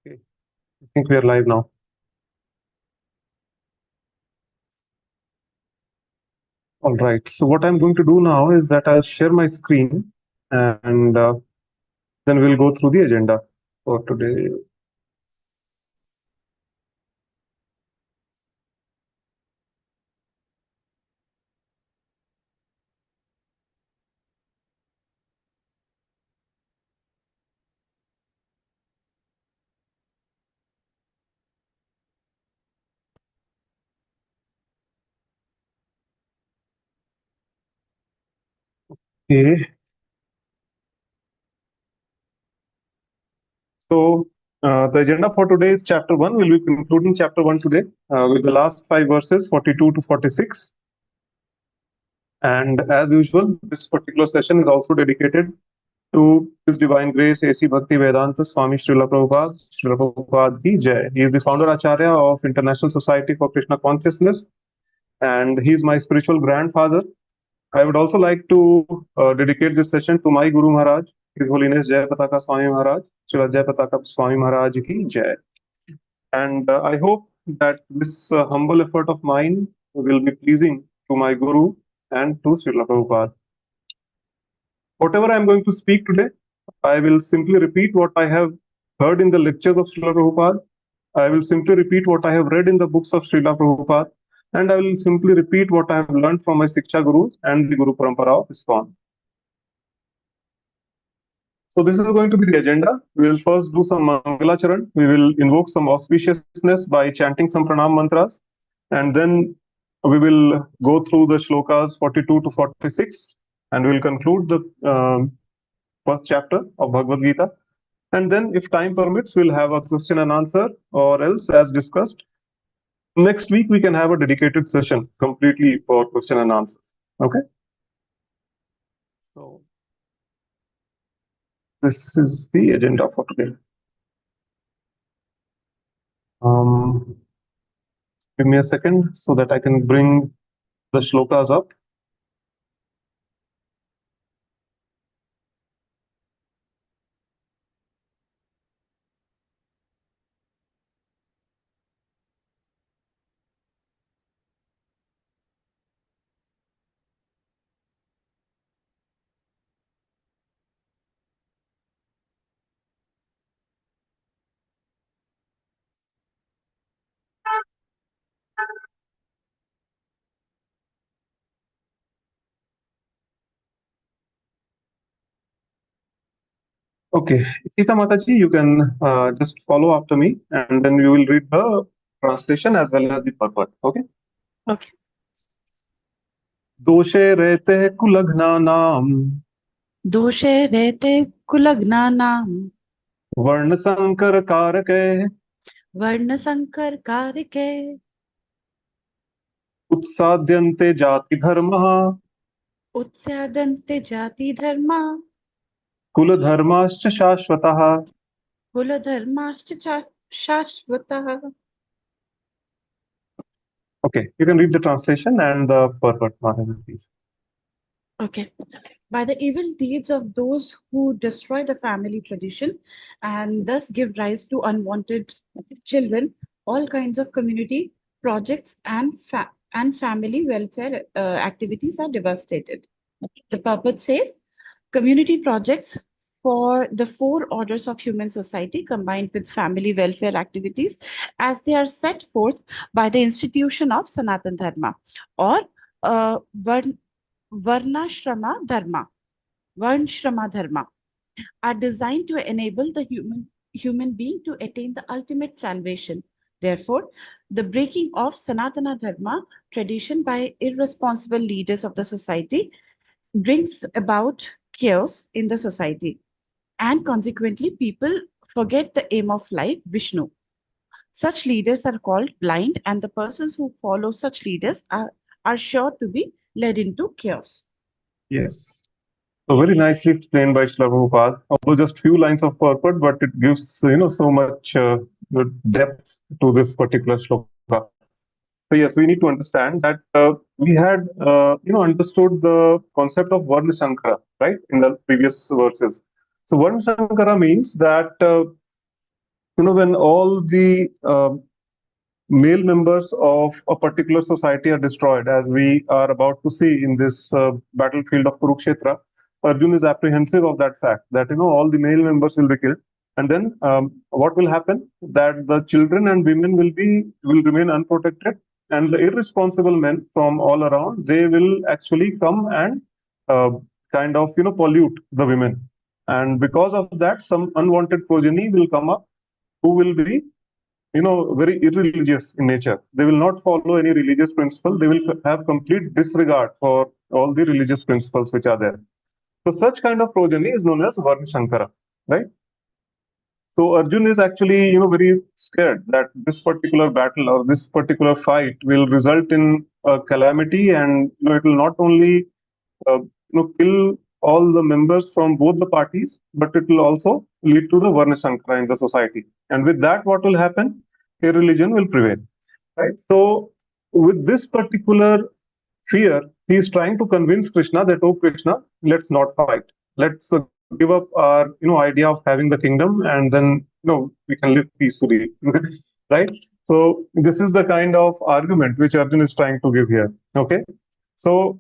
Okay, I think we are live now. All right, so what I'm going to do now is that I'll share my screen and then we'll go through the agenda for today. Okay, so the agenda for today is chapter 1. We'll be concluding chapter 1 today with the last 5 verses, 42 to 46. And as usual, this particular session is also dedicated to His Divine Grace A.C. Bhakti Vedanta Swami Srila Prabhupada. Srila Prabhupada Ki Jai. He is the founder Acharya of International Society for Krishna Consciousness, and he is my spiritual grandfather. I would also like to dedicate this session to my Guru Maharaj, His Holiness Jai Pataka Swami Maharaj, Srila Jai Pataka Swami Maharaj Ki Jai. And I hope that this humble effort of mine will be pleasing to my Guru and to Srila Prabhupada. Whatever I am going to speak today, I will simply repeat what I have heard in the lectures of Srila Prabhupada. I will simply repeat what I have read in the books of Srila Prabhupada. And I will simply repeat what I have learned from my Siksha Guru and the Guru Parampara of ISKCON. So this is going to be the agenda. We will first do some Mangalacharan. We will invoke some auspiciousness by chanting some pranam mantras. And then we will go through the shlokas 42 to 46. And we will conclude the first chapter of Bhagavad Gita. And then if time permits, we'll have a question and answer, or else as discussed, next week we can have a dedicated session completely for question and answers. Okay. So this is the agenda for today. Give me a second so that I can bring the shlokas up. Okay, Gita Mataji, you can just follow after me, and then we will read the translation as well as the purport. Okay. Okay. दोषे रहते कुलघ्ना नाम दोषे रहते कुलग्ना नाम वर्ण संकर कारके वर्ण संकर कारके उत्साद्यन्ते जाति धर्मः उत्स्यादन्ते जाति धर्मा कुल धर्माश्च शाश्वतः. कुल धर्माश्च शाश्वतः. Okay, you can read the translation and the purport, Madhavi, please. Okay. By the evil deeds of those who destroy the family tradition and thus give rise to unwanted children, all kinds of community projects and family welfare activities are devastated. The purport says community projects for the 4 orders of human society combined with family welfare activities as they are set forth by the institution of Sanatan Dharma or Varnashrama Dharma, Varnshrama Dharma, are designed to enable the human being to attain the ultimate salvation. Therefore, the breaking of Sanatana Dharma tradition by irresponsible leaders of the society brings about chaos in the society. And consequently, people forget the aim of life, Vishnu. Such leaders are called blind, and the persons who follow such leaders are sure to be led into chaos. Yes. So very nicely explained by Srila Prabhupada. Although just few lines of purport, but it gives so much depth to this particular shloka. So yes, we need to understand that we had understood the concept of Varna Shankara, right, in the previous verses. So Varna Shankara means that when all the male members of a particular society are destroyed, as we are about to see in this battlefield of Kurukshetra, Arjun is apprehensive of that fact that all the male members will be killed, and then what will happen? That the children and women will remain unprotected, and the irresponsible men from all around, they will actually come and uh, kind of pollute the women, and because of that, some unwanted progeny will come up who will be very irreligious in nature. They will not follow any religious principle. They will have complete disregard for all the religious principles which are there. So such kind of progeny is known as Varna Shankara, right? So Arjun is actually, very scared that this particular battle or this particular fight will result in a calamity, and it will not only kill all the members from both the parties, but it will also lead to the Varna Shankara in the society. And with that, what will happen? Irreligion will prevail, right? So, with this particular fear, he is trying to convince Krishna that, oh Krishna, let's not fight. Let's give up our idea of having the kingdom, and then we can live peacefully, right? So this is the kind of argument which Arjun is trying to give here. Okay, so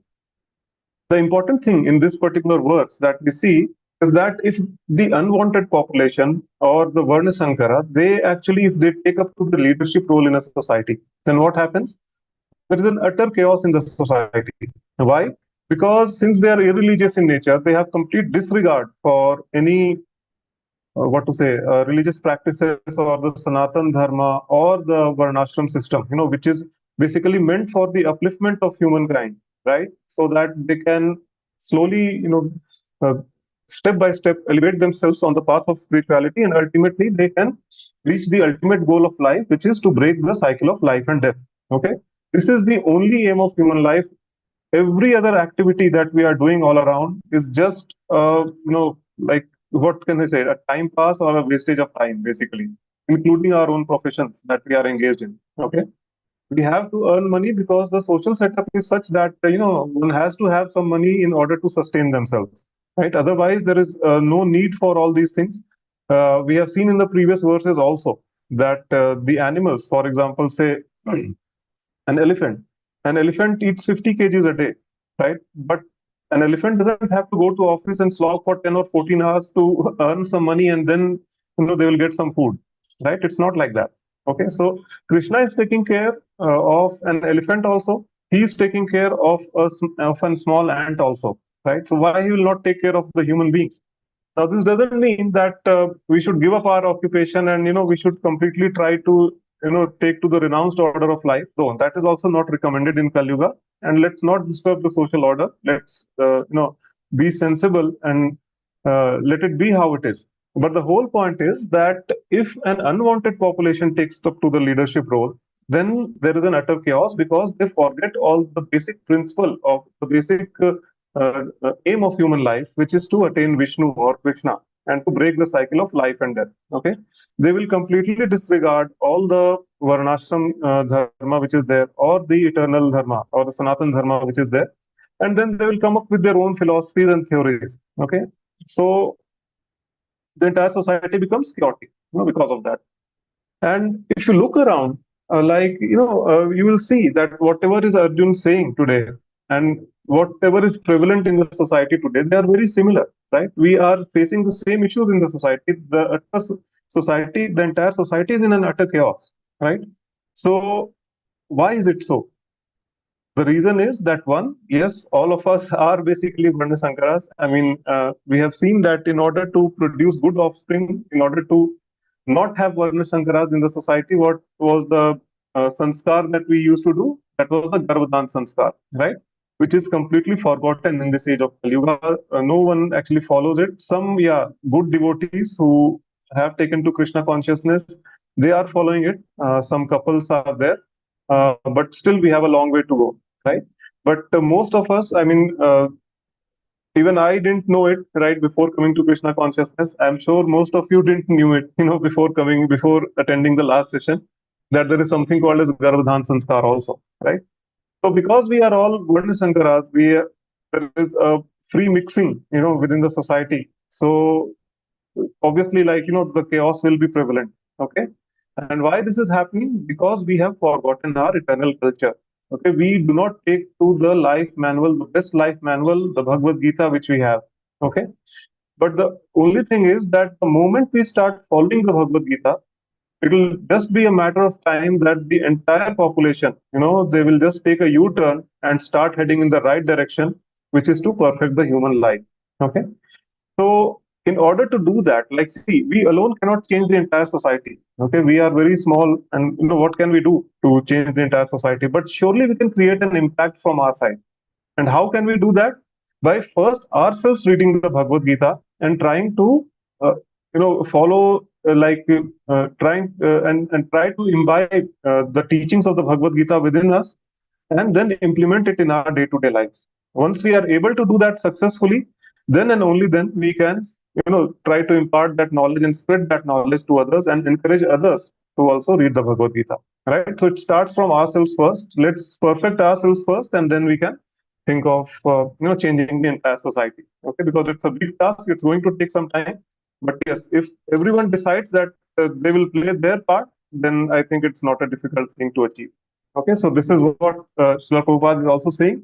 the important thing in this particular verse that we see is that if the unwanted population or the Varna Sankara, they actually, if they take up to the leadership role in a society, then what happens? There is an utter chaos in the society. Why? Because since they are irreligious in nature, they have complete disregard for any what to say, religious practices or the Sanatan Dharma or the Varnashram system, which is basically meant for the upliftment of humankind, right? So that they can slowly, uh, step by step elevate themselves on the path of spirituality, and ultimately they can reach the ultimate goal of life, which is to break the cycle of life and death. Okay, this is the only aim of human life. Every other activity that we are doing all around is just like, what can I say, a time pass or a wastage of time, basically, including our own professions that we are engaged in. Okay, we have to earn money because the social setup is such that one has to have some money in order to sustain themselves, right? Otherwise there is no need for all these things. We have seen in the previous verses also that the animals, for example, say an elephant. An elephant eats 50 kgs a day, right? But an elephant doesn't have to go to office and slog for 10 or 14 hours to earn some money, and then they will get some food, right? It's not like that. Okay, so Krishna is taking care of an elephant also. He is taking care of a small ant also, right? So why he will not take care of the human beings? Now, this doesn't mean that we should give up our occupation and we should completely try to take to the renounced order of life. No, that is also not recommended in Kali Yuga. And let's not disturb the social order. Let's be sensible and let it be how it is. But the whole point is that if an unwanted population takes up to the leadership role, then there is an utter chaos because they forget all the basic principle of the basic aim of human life, which is to attain Vishnu or Krishna and to break the cycle of life and death. Okay, they will completely disregard all the Varnashram dharma which is there, or the eternal dharma, or the Sanatan dharma which is there, and then they will come up with their own philosophies and theories. Okay, so the entire society becomes chaotic, because of that. And if you look around, you will see that whatever is Arjun saying today and whatever is prevalent in the society today, they are very similar, right? We are facing the same issues in the society. The entire society is in an utter chaos, right? So why is it so? The reason is that, one, yes, all of us are basically Varna Sankaras. I mean, we have seen that in order to produce good offspring, in order to not have Varna Sankaras in the society, what was the sanskar that we used to do? That was the Garbhadan sanskar, right? Which is completely forgotten in this age of Kali Yuga. No one actually follows it. Some, yeah, good devotees who have taken to Krishna consciousness, they are following it. Some couples are there, but still we have a long way to go, right? But most of us, I mean, even I didn't know it right before coming to Krishna consciousness. I'm sure most of you didn't knew it, before attending the last session, that there is something called as Garbhadhan Sanskar also, right? So because we are all Varna Sankaras, there is a free mixing, within the society. So obviously, the chaos will be prevalent. Okay, and why this is happening? Because we have forgotten our eternal culture. Okay, we do not take to the life manual, the best life manual, the Bhagavad Gita, which we have. Okay, but the only thing is that the moment we start following the Bhagavad Gita, it will just be a matter of time that the entire population, they will just take a U-turn and start heading in the right direction, which is to perfect the human life. Okay, so in order to do that, like, see, we alone cannot change the entire society. Okay, we are very small, and what can we do to change the entire society? But surely we can create an impact from our side. And how can we do that? By first ourselves reading the Bhagavad Gita and trying to, follow, trying and try to imbibe the teachings of the Bhagavad Gita within us, and then implement it in our day-to-day lives. Once we are able to do that successfully, then and only then we can, try to impart that knowledge and spread that knowledge to others and encourage others to also read the Bhagavad Gita. Right? So it starts from ourselves first. Let's perfect ourselves first, and then we can think of changing the entire society. Okay, because it's a big task. It's going to take some time. But yes, if everyone decides that they will play their part, then I think it's not a difficult thing to achieve. Okay, so this is what Srila Prabhupada is also saying,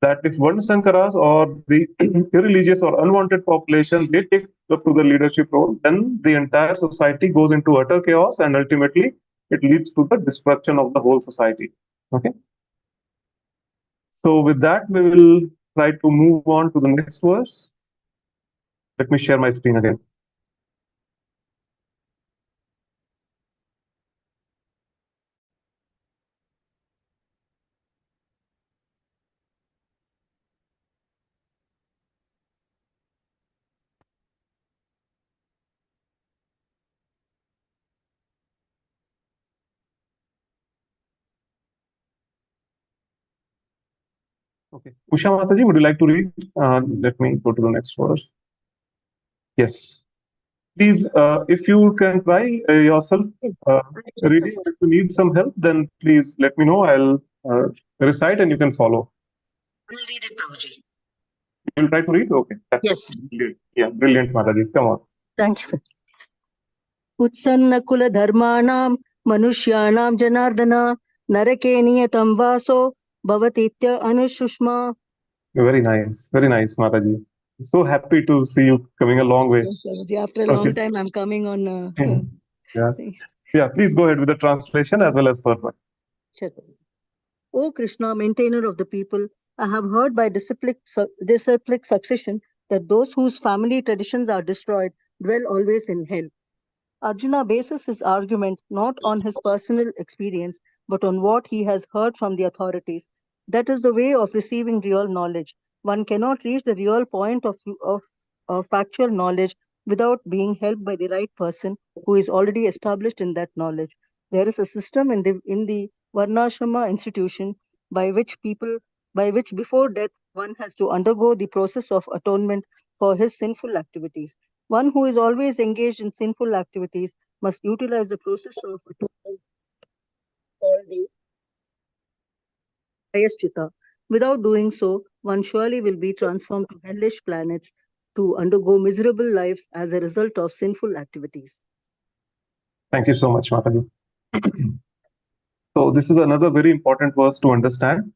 that if Varnasankaras or the irreligious or unwanted population, they take up to the leadership role, then the entire society goes into utter chaos, and ultimately it leads to the destruction of the whole society. Okay. So with that, we will try to move on to the next verse. Let me share my screen again. Okay. Usha Mataji, would you like to read? Let me go to the next verse. Yes. Please, if you can try yourself reading, if you need some help, then please let me know. I'll recite and you can follow. We'll read it, Prabhuji. You'll try to read? Okay. That's Yes. brilliant. Yeah, brilliant, Mataji. Come on. Thank you. उत्सन्न धर्माणां मनुष्याणां जनार्दन नरके नियतं वासो भवतीत्य अनुशुष्मा. Very nice. Very nice, Mataji. So happy to see you coming a long way. Yes, Prabhuji. After a long time, I'm coming on. Yeah. Yeah, please go ahead with the translation as well as purport. Sure. O Krishna, maintainer of the people, I have heard by disciplic succession that those whose family traditions are destroyed dwell always in hell. Arjuna bases his argument not on his personal experience, but on what he has heard from the authorities. That is the way of receiving real knowledge. One cannot reach the real point of factual knowledge without being helped by the right person who is already established in that knowledge. There is a system in the Varnashrama institution by which before death one has to undergo the process of atonement for his sinful activities. One who is always engaged in sinful activities must utilize the process of atonement called the Prayaschita. Without doing so, one surely will be transformed to hellish planets to undergo miserable lives as a result of sinful activities. Thank you so much, Mataji. So this is another very important verse to understand.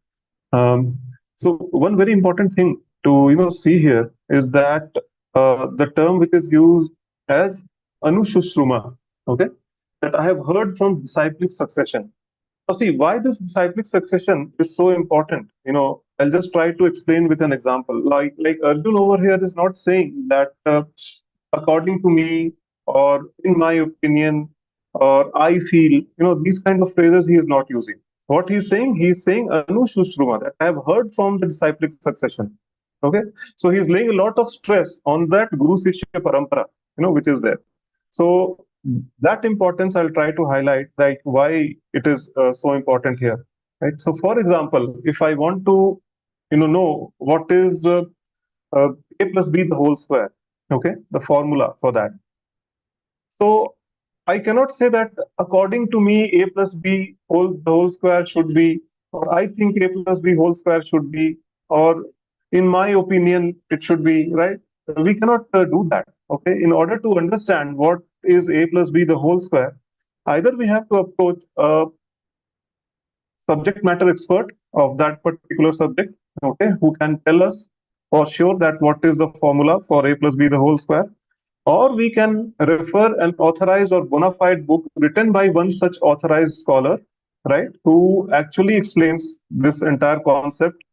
So one very important thing to see here is that the term which is used as anushushruma, okay, that I have heard from disciplic succession. Now, see why this disciplic succession is so important. I'll just try to explain with an example. Like Arjun over here is not saying that according to me, or in my opinion, or I feel. These kind of phrases he is not using. What he's saying anushushruva, that I have heard from the disciplic succession. Okay, so he's laying a lot of stress on that Guru Shishya Parampara, which is there. So that importance I'll try to highlight, like why it is so important here, right? So, for example, if I want to, know what is a plus b the whole square, okay, the formula for that. So I cannot say that according to me a plus b the whole square should be, or I think a plus b whole square should be, or in my opinion it should be, right? We cannot do that. Okay, in order to understand what is a plus b the whole square, Either we have to approach a subject matter expert of that particular subject, okay, who can tell us for sure that what is the formula for a plus b the whole square, or we can refer an authorized or bona fide book written by one such authorized scholar, right, who actually explains this entire concept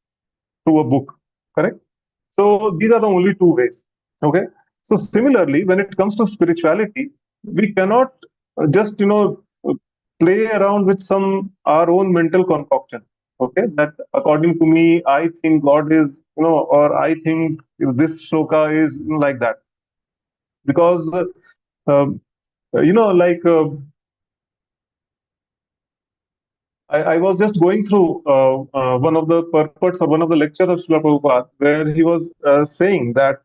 to a book, correct? So these are the only two ways. Okay. So similarly, when it comes to spirituality, we cannot just play around with some our own mental concoction. Okay, that according to me, I think God is or I think this shloka is like that, because um, like. I was just going through one of the purports or one of the lectures of Srila Prabhupada, where he was saying that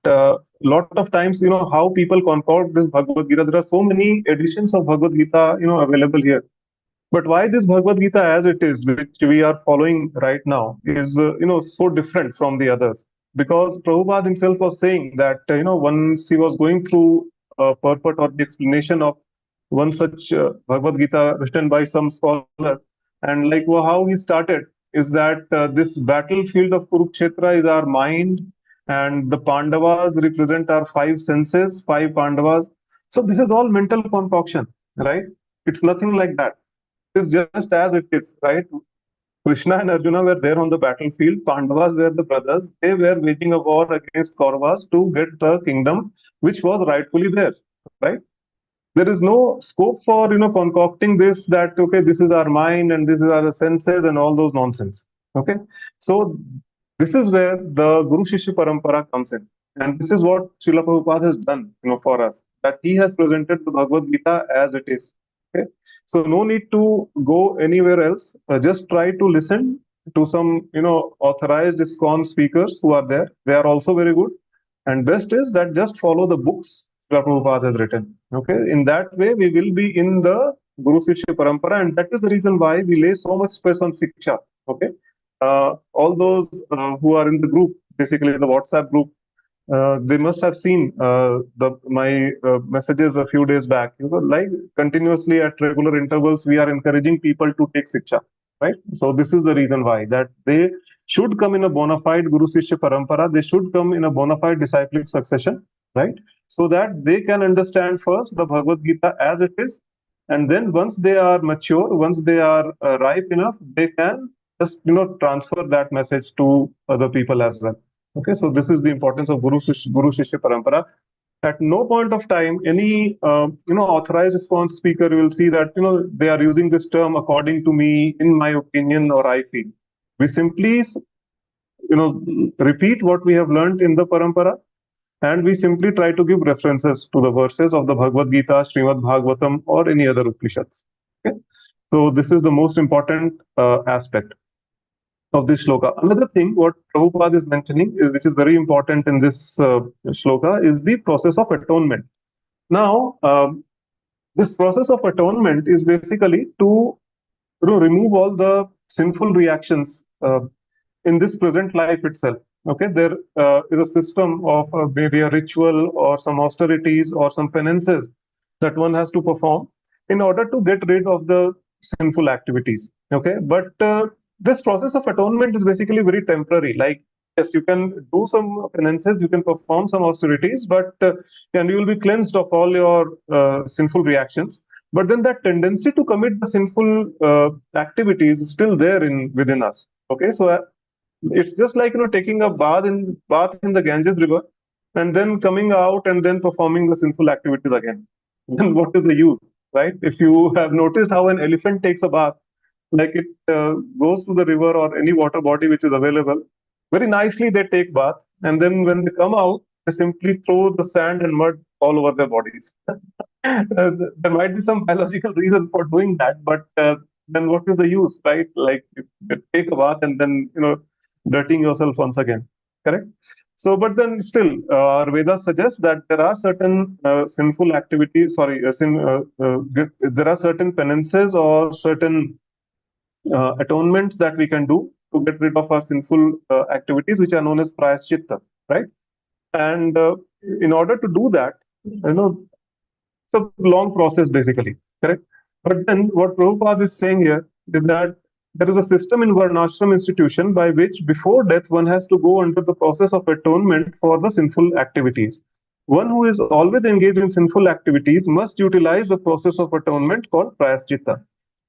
lot of times, how people concord this Bhagavad Gita. There are so many editions of Bhagavad Gita, available here. But why this Bhagavad Gita as it is, which we are following right now, is so different from the others? Because Prabhupada himself was saying that once he was going through purport or the explanation of one such Bhagavad Gita written by some scholar, and like how he started is that this battlefield of Kurukshetra is our mind, and the Pandavas represent our five senses, five Pandavas. So this is all mental concoction, right? It's nothing like that. It's just as it is, right? Krishna and Arjuna were there on the battlefield. Pandavas were the brothers. They were waging a war against Kauravas to get the kingdom which was rightfully theirs, right? There is no scope for concocting this, that okay, this is our mind and this is our senses and all those nonsense. Okay, so this is where the Guru Shishya Parampara comes in, and this is what Srila Prabhupada has done for us, that he has presented the Bhagavad Gita as it is. Okay, so no need to go anywhere else. Just try to listen to some authorized ISKCON speakers who are there. They are also very good, and best is that just follow the books Srila Prabhupada has written. Okay, in that way we will be in the Guru Shishya Parampara, and that is the reason why we lay so much stress on Siksha. Okay, all those who are in the group, basically the WhatsApp group, they must have seen my messages a few days back. Like continuously at regular intervals, we are encouraging people to take Siksha, right? So this is the reason why, that they should come in a bona fide Guru Shishya Parampara. They should come in a bona fide disciplic succession, right? So that they can understand first the Bhagavad Gita as it is, and then once they are mature, once they are ripe enough, they can just transfer that message to other people as well. Okay, so this is the importance of Guru Shishya Parampara. At no point of time, any authorized response speaker will see that they are using this term according to me, in my opinion, or I feel. We simply repeat what we have learned in the parampara, and we simply try to give references to the verses of the Bhagavad Gita, Srimad Bhagavatam, or any other Upanishads. Okay, so this is the most important aspect of this shloka. Another thing, what Prabhupada is mentioning, which is very important in this shloka, is the process of atonement. Now, this process of atonement is basically to remove all the sinful reactions in this present life itself. Okay, there is a system of maybe a ritual or some austerities or some penances that one has to perform in order to get rid of the sinful activities. Okay, but this process of atonement is basically very temporary. Like, yes, you can do some penances, you can perform some austerities, but and you will be cleansed of all your sinful reactions. But then that tendency to commit the sinful activities is still there within us. Okay, so it's just like taking a bath in the Ganges River, and then coming out and then performing the sinful activities again. Then what is the use, right? If you have noticed how an elephant takes a bath, like it goes to the river or any water body which is available, very nicely they take bath, and then when they come out, they simply throw the sand and mud all over their bodies. There might be some biological reason for doing that, but then what is the use, right? Like you take a bath and then dirtying yourself once again, correct? So, but then still, our Vedas suggest that there are certain sinful activities. Sorry, there are certain penances or certain atonements that we can do to get rid of our sinful activities, which are known as prayaschitta, right? And in order to do that, it's a long process, basically, correct? But then what Prabhupada is saying here is that there is a system in Varnashram institution by which before death one has to go under the process of atonement for the sinful activities. One who is always engaged in sinful activities must utilize the process of atonement called Prayaschita.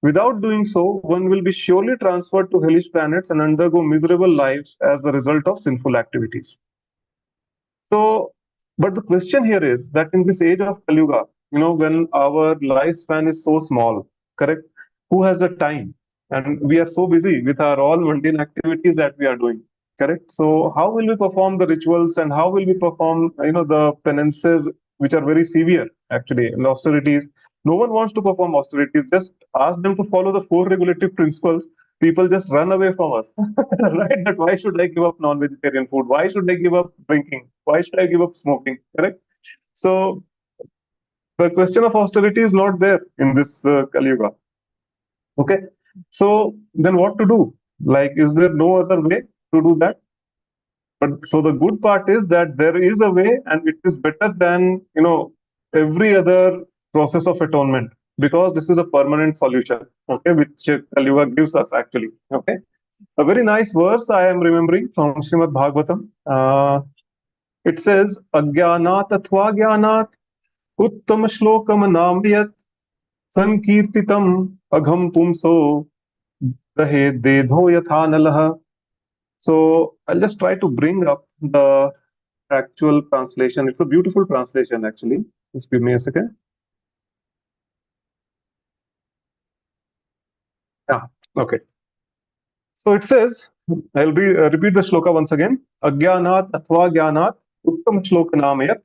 Without doing so, one will be surely transferred to hellish planets and undergo miserable lives as the result of sinful activities. So, but the question here is that in this age of Kali Yuga, when our lifespan is so small, correct? Who has the time? And we are so busy with our all mundane activities that we are doing, correct? So, how will we perform the rituals and how will we perform, the penances which are very severe actually, and austerities? No one wants to perform austerities. Just ask them to follow the four regulative principles. People just run away from us, right? That why should I give up non-vegetarian food? Why should I give up drinking? Why should I give up smoking? Correct. So the question of austerity is not there in this Kali Yuga. Okay. So then what to do? Like, is there no other way to do that? But so the good part is that there is a way, and it is better than every other process of atonement, because this is a permanent solution. Okay, which Kali Yuga gives us actually. Okay, a very nice verse I am remembering from Srimad Bhagavatam. It says, "Agyanat atva gyanat uttam shlokam namyat sankirtitam agham pumso dahe dedho yathanalah." So I'll just try to bring up the actual translation. It's a beautiful translation, actually. Just give me a second. Yeah, okay. So it says, I'll repeat the shloka once again. Agyanat atva gyanat uttam shloka namayat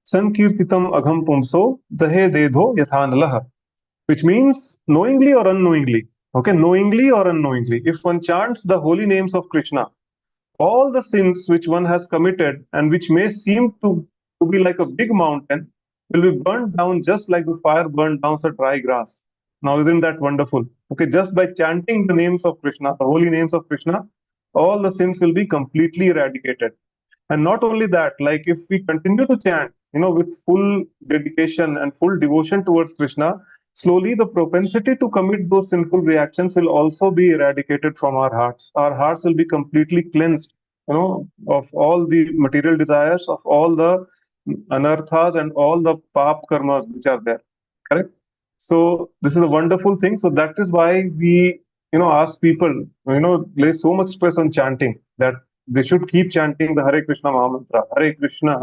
sankirtitam agham pumso dahe dedho yathanalah. Which means knowingly or unknowingly. Okay, knowingly or unknowingly. If one chants the holy names of Krishna, all the sins which one has committed and which may seem to be like a big mountain will be burned down just like the fire burned down the dry grass. Now, isn't that wonderful? Okay, just by chanting the names of Krishna, the holy names of Krishna, all the sins will be completely eradicated. And not only that, like if we continue to chant, with full dedication and full devotion towards Krishna, slowly the propensity to commit those sinful reactions will also be eradicated from our hearts. Our hearts will be completely cleansed, of all the material desires, of all the anarthas and all the pap karmas which are there. Correct? So this is a wonderful thing. So that is why we, ask people, lay so much stress on chanting, that they should keep chanting the Hare Krishna Mahamantra. Hare Krishna,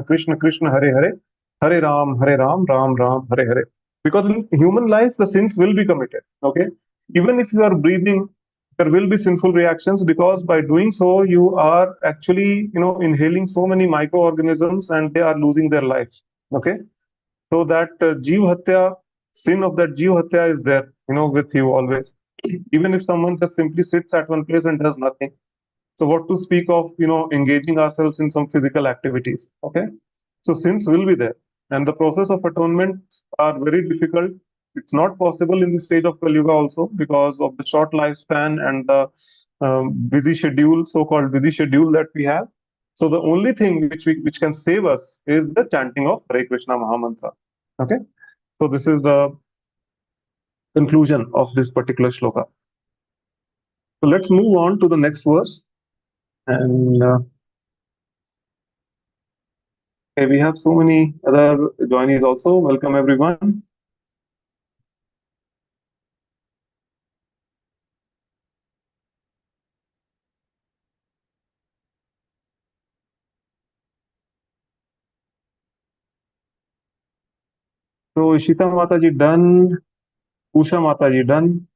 Krishna Krishna, Hare Hare, Hare Ram, Ram Ram, Hare Hare. Because in human life, the sins will be committed. Okay, even if you are breathing, there will be sinful reactions, because by doing so, you are actually, inhaling so many microorganisms and they are losing their lives. Okay, so that Jeev Hatya, sin of that Jeev Hatya is there, with you always. Even if someone just simply sits at one place and does nothing. So what to speak of, engaging ourselves in some physical activities. Okay, so sins will be there, and the process of atonement are very difficult. It's not possible in the stage of Kali Yuga also, because of the short lifespan and the busy schedule, so-called busy schedule that we have. So the only thing which can save us is the chanting of Hare Krishna Mahamantra. Okay, so this is the conclusion of this particular shloka. So let's move on to the next verse. And okay, we have so many other joinees also. Welcome, everyone. So, Ishita Mataji done. Usha Mataji done.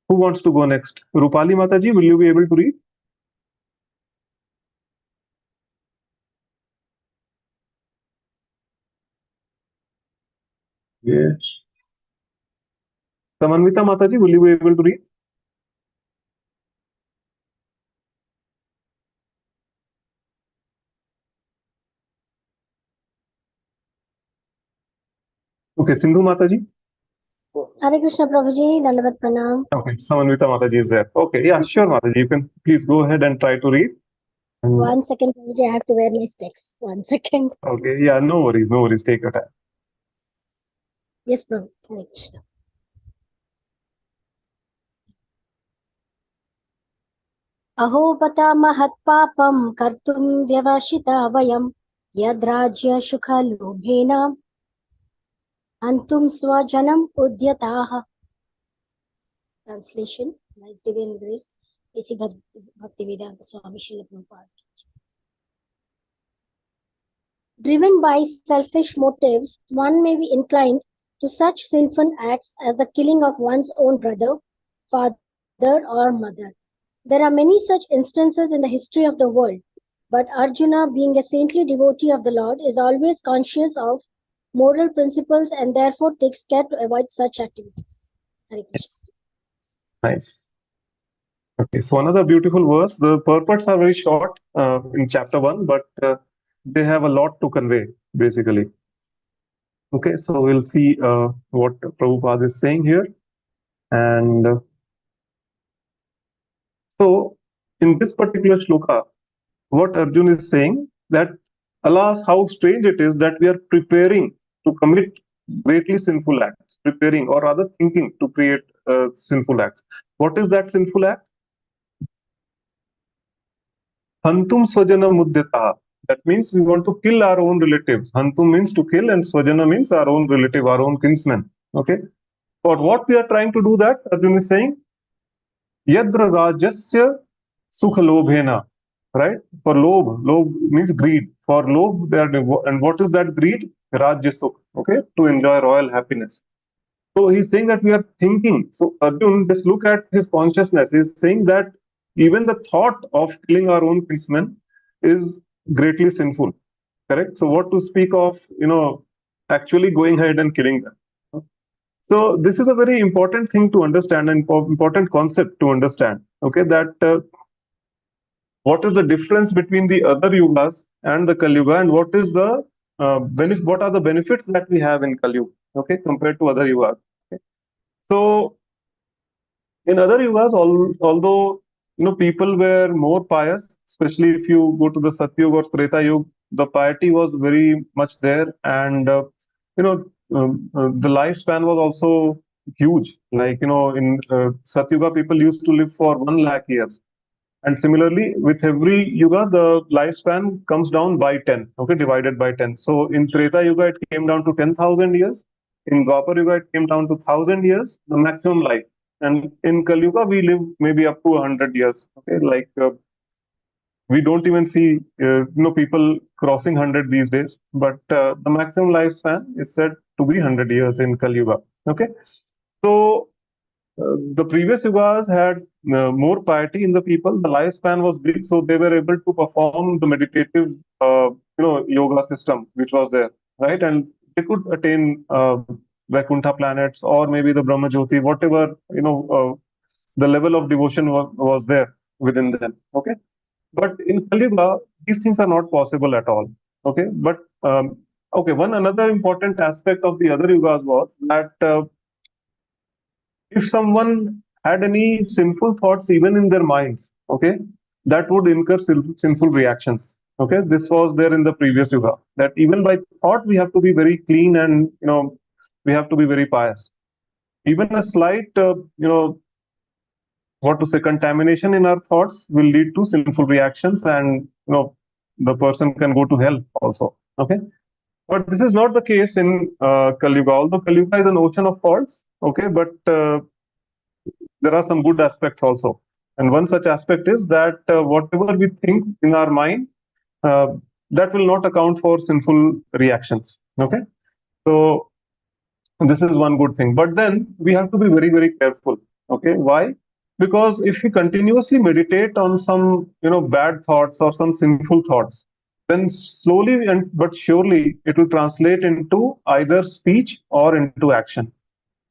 Who wants to go next? Rupali Mataji, will you be able to read? Yes. Samanvita Mataji, will you be able to read? Okay, Sindhu Mataji. Hare Krishna Prabhuji, Dandavat Pranam. Okay, Samanvita Mataji is there. Okay, yeah, sure, Mataji. You can please go ahead and try to read. 1 second, Prabhuji, I have to wear my specs. 1 second. Okay, yeah, no worries, no worries. Take your time. Yes, Prabhuji. Hare Krishna. Aho bata mahat papam kartum vyavashita vayam yadrajya shukha lobhena antum swajanam udyataha. Translation, by His Divine Grace, A.C. Bhaktivedanta Swami Srila Prabhupada. Driven by selfish motives, one may be inclined to such sinful acts as the killing of one's own brother, father, or mother. There are many such instances in the history of the world, but Arjuna, being a saintly devotee of the Lord, is always conscious of moral principles and therefore takes care to avoid such activities. Hare Krishna. Nice. Okay, so another beautiful verse. The purports are very short in chapter 1, but they have a lot to convey, basically. Okay, so we'll see what Prabhupada is saying here. And so, in this particular shloka, what Arjuna is saying, that alas, how strange it is that we are preparing to commit greatly sinful acts, preparing or rather thinking to create sinful acts. What is that sinful act? Hantum swajana mudyataha. That means we want to kill our own relatives. Hantum means to kill, and swajana means our own relative, our own kinsman. Okay. For what we are trying to do that, Arjuna is saying, Yadra rajasya sukhalobhena. Right? For lob means greed. For lob, they are, and what is that greed? Rajya sukh. Okay, to enjoy royal happiness. So he's saying that we are thinking. So Arjun, just look at his consciousness. He's saying that even the thought of killing our own kinsmen is greatly sinful. Correct. So what to speak of, actually going ahead and killing them. So this is a very important thing to understand, and important concept to understand. Okay, that what is the difference between the other yugas and the Kali Yuga, and what is the what are the benefits that we have in Kali Yuga, okay, compared to other yugas. Okay. So in other yugas, although people were more pious, especially if you go to the Satyuga or Treta Yuga, the piety was very much there, and the lifespan was also huge. Like in Satyuga, people used to live for 1 lakh years. And similarly, with every yuga, the lifespan comes down by 10, okay, divided by 10. So in Treta Yuga, it came down to 10,000 years. In Dwapar Yuga, it came down to 1,000 years, the maximum life. And in Kali Yuga, we live maybe up to 100 years. Okay, like we don't even see people crossing 100 these days. But the maximum lifespan is said to be 100 years in Kali Yuga. Okay, so the previous yugas had more piety in the people. The lifespan was big, so they were able to perform the meditative, yoga system which was there, right? And they could attain Vaikuntha planets, or maybe the Brahma Jyoti, whatever the level of devotion was there within them. Okay, but in Kali Yuga, these things are not possible at all. Okay, but okay, one another important aspect of the other yugas was that. If someone had any sinful thoughts even in their minds, okay, that would incur sinful reactions. Okay, this was there in the previous yuga, that even by thought we have to be very clean, and we have to be very pious. Even a slight what to say, contamination in our thoughts will lead to sinful reactions, and the person can go to hell also. Okay, but this is not the case in Kali Yuga. Although Kali Yuga is an ocean of faults, okay, but there are some good aspects also. And one such aspect is that whatever we think in our mind, that will not account for sinful reactions. Okay, so this is one good thing. But then we have to be very, very careful. Okay, why? Because if we continuously meditate on some bad thoughts or some sinful thoughts, then slowly and but surely it will translate into either speech or into action.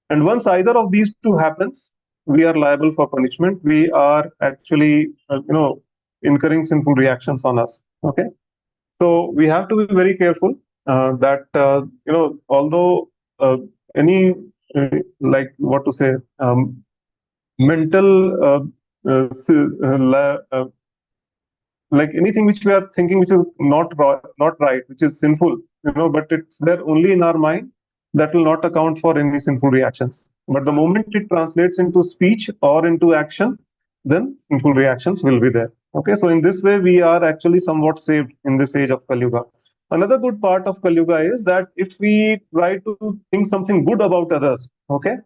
And once either of these two happens, we are liable for punishment. We are actually, incurring sinful reactions on us. Okay, so we have to be very careful that although any like what to say, mental like anything which we are thinking which is not right, which is sinful, but it's there only in our mind, that will not account for any sinful reactions. But the moment it translates into speech or into action, then sinful reactions will be there. Okay, so in this way, we are actually somewhat saved in this age of Kali Yuga. Another good part of Kali Yuga is that if we try to think something good about others, okay,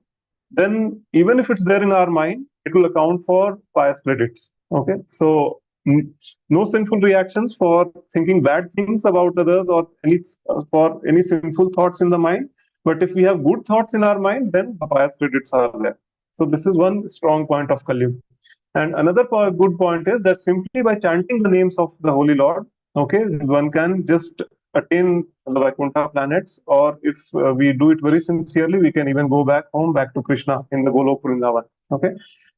then even if it's there in our mind, it will account for pious credits. Okay, so no sinful reactions for thinking bad things about others or any for any sinful thoughts in the mind. But if we have good thoughts in our mind, then the pious credits are there. So this is one strong point of Kali Yuga. And another good point is that simply by chanting the names of the Holy Lord, okay, one can just attain the Vaikuntha planets, or if we do it very sincerely, we can even go back home, back to Krishna in the Golok Vrindavan. Okay,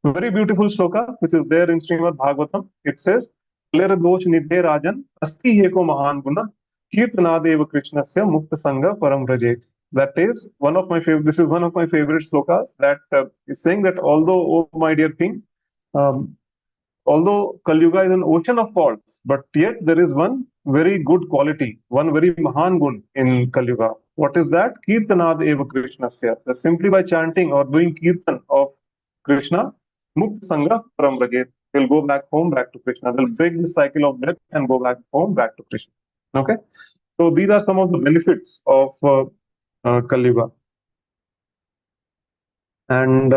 very beautiful shloka, which is there in Srimad Bhagavatam. It says, "Lera dosh nidhe rajan, asti heko mahan guna, kirtanadeva krishnasya mukta sangha param rajet." That is one of my favorite. This is one of my favorite slokas that is saying that although, oh my dear king, um, although Kali Yuga is an ocean of faults, but yet there is one very good quality, one very Mahan gun in Kali Yuga. What is that? Kirtanad eva Krishnasya. That simply by chanting or doing kirtan of Krishna, Mukta Sangha Param Rajet. They'll go back home, back to Krishna. They'll break the cycle of death and go back home, back to Krishna. Okay? So these are some of the benefits of Kali Yuga. And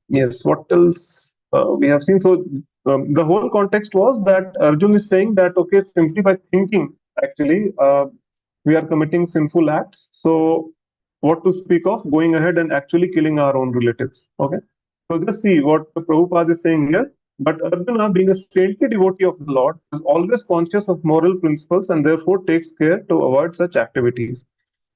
yes, what else we have seen? So the whole context was that Arjun is saying that, okay, simply by thinking, actually, we are committing sinful acts. So what to speak of going ahead and actually killing our own relatives? Okay. So just see what Prabhupada is saying here. But Arjuna, being a saintly devotee of the Lord, is always conscious of moral principles and therefore takes care to avoid such activities.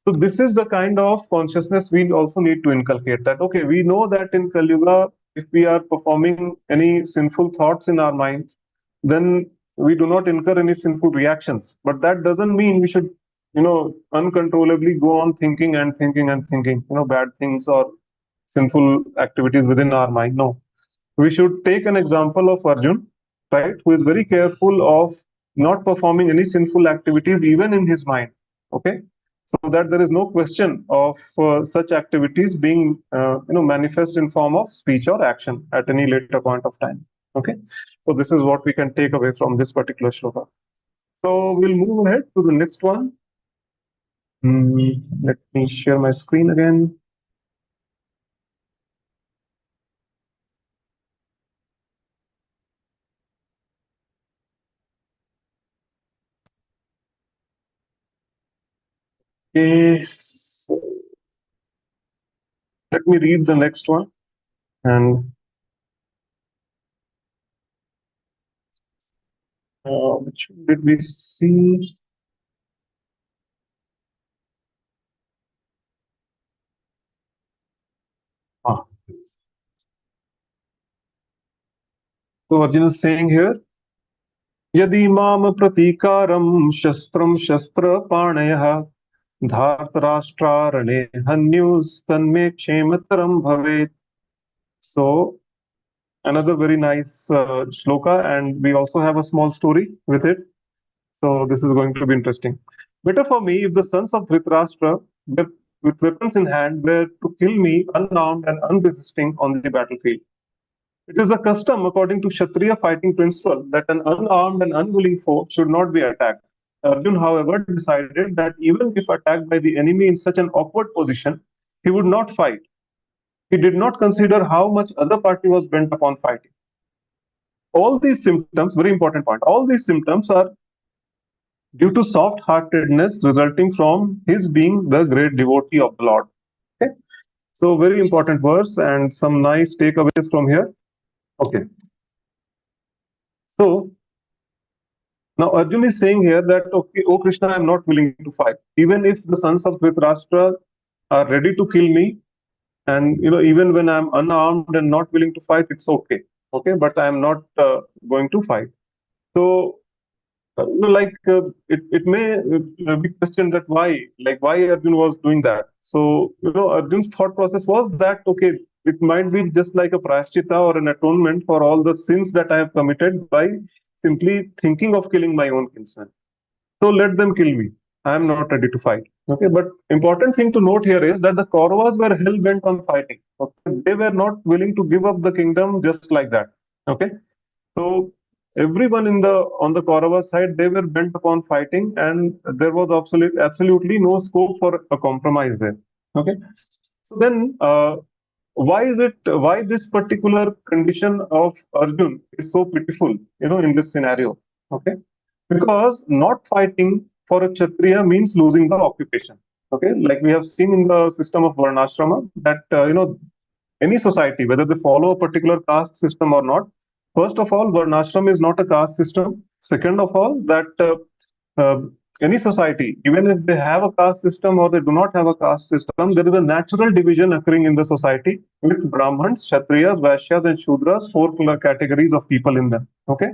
So this is the kind of consciousness we also need to inculcate, that, okay, we know that in Kali Yuga, if we are performing any sinful thoughts in our minds, then we do not incur any sinful reactions. But that doesn't mean we should, uncontrollably go on thinking and thinking and thinking, bad things or sinful activities within our mind. No. We should take an example of Arjun, right, who is very careful of not performing any sinful activities even in his mind. Okay, so that there is no question of such activities being manifest in form of speech or action at any later point of time. Okay, so this is what we can take away from this particular shloka. So we'll move ahead to the next one. Let me share my screen again. Okay, so let me read the next one. And which did we see? So Arjuna is saying here, Yadi mam pratikaram shastram shastra panayah dhartarashtrarane hanyus tanme kshemataram bhavet. So another very nice shloka, and we also have a small story with it. So this is going to be interesting. Better for me if the sons of Dhritarashtra, with weapons in hand, were to kill me unarmed and unresisting on the battlefield. It is a custom, according to Kshatriya fighting principle, that an unarmed and unwilling foe should not be attacked. Arjun, however, decided that even if attacked by the enemy in such an awkward position, he would not fight. He did not consider how much other party was bent upon fighting. All these symptoms, very important point, all these symptoms are due to soft-heartedness resulting from his being the great devotee of the Lord. Okay? So very important verse and some nice takeaways from here. Okay. So now Arjun is saying here that, okay, oh Krishna, I am not willing to fight. Even if the sons of Dhritarashtra are ready to kill me, and even when I am unarmed and not willing to fight, it's okay. Okay, but I am not going to fight. So it may be questioned that why Arjun was doing that. So Arjun's thought process was that, okay, it might be just like a prayaschitta or an atonement for all the sins that I have committed by simply thinking of killing my own kinsmen. So let them kill me. I am not ready to fight. Okay, but important thing to note here is that the Kauravas were hell bent on fighting. Okay? They were not willing to give up the kingdom just like that. Okay, so everyone on the Kaurava side, they were bent upon fighting, and there was absolutely no scope for a compromise there. Okay, so then why this particular condition of Arjun is so pitiful, in this scenario? Okay, because not fighting for a Kshatriya means losing the occupation. Okay, like we have seen in the system of Varnashrama that any society, whether they follow a particular caste system or not, first of all, Varnashram is not a caste system. Second of all, that uh, any society, even if they have a caste system or they do not have a caste system, there is a natural division occurring in the society with Brahmins, Kshatriyas, Vaishyas, and Shudras, four categories of people in them. Okay.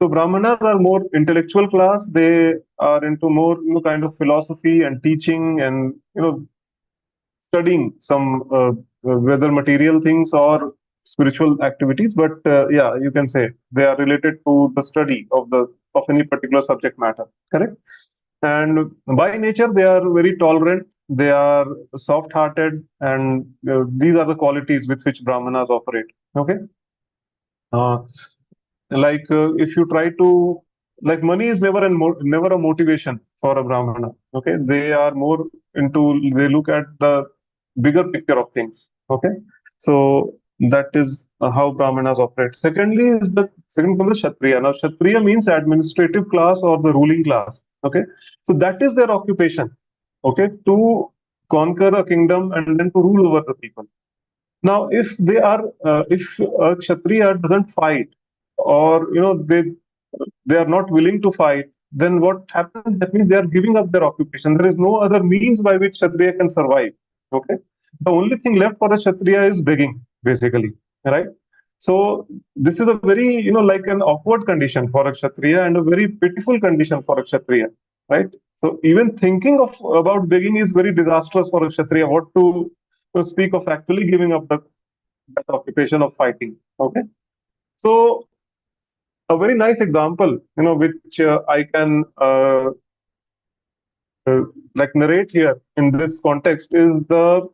So Brahmanas are more intellectual class. They are into more, kind of philosophy and teaching and, studying some whether material things or spiritual activities. But yeah, you can say they are related to the study of any particular subject matter. Correct. And by nature, they are very tolerant. They are soft-hearted, and these are the qualities with which Brahmanas operate. Okay. Uh, if you try to, like, money is never a motivation for a Brahmana. Okay, they are more into, they look at the bigger picture of things. Okay, so that is how Brahmanas operate. Secondly is the second comes the Kshatriya. Now Kshatriya means administrative class or the ruling class. Okay, so that is their occupation. Okay, to conquer a kingdom and then to rule over the people. Now, if a Kshatriya doesn't fight, or they are not willing to fight, then what happens? That means they are giving up their occupation. There is no other means by which Kshatriya can survive. Okay, the only thing left for a Kshatriya is begging, basically, right? So this is a very, like an awkward condition for a Kshatriya and a very pitiful condition for a Kshatriya, right? So even thinking of about begging is very disastrous for a Kshatriya. What to speak of actually giving up that occupation of fighting. Okay, so a very nice example, which I can like narrate here in this context is the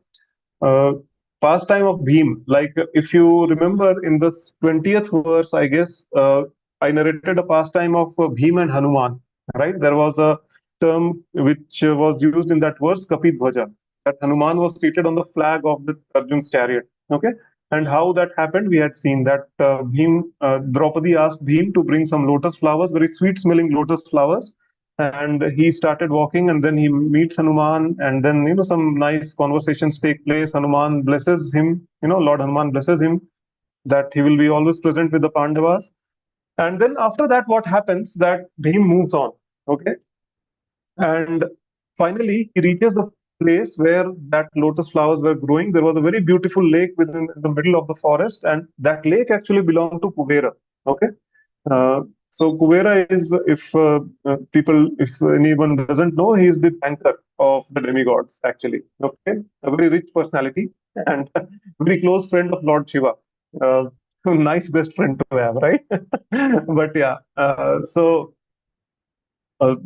uh, pastime of Bhim. Like if you remember in this 20th verse, I guess I narrated a pastime of Bhim and Hanuman. Right, there was a term which was used in that verse, Kapidhwaja, that Hanuman was seated on the flag of the Arjun's chariot. Okay, and how that happened, we had seen that Draupadi asked Bhim to bring some lotus flowers, very sweet-smelling lotus flowers, and he started walking, and then he meets Hanuman, and then some nice conversations take place. Hanuman blesses him, Lord Hanuman blesses him that he will be always present with the Pandavas. And then after that, what happens? That Bhim moves on. Okay, and finally he reaches the place where that lotus flowers were growing. There was a very beautiful lake within the middle of the forest, and that lake actually belonged to Kuvera. Okay, so Kuvera is, if anyone doesn't know, he is the banker of the demigods, actually. Okay, a very rich personality and very close friend of Lord Shiva. Uh, nice best friend to have, right? But yeah, so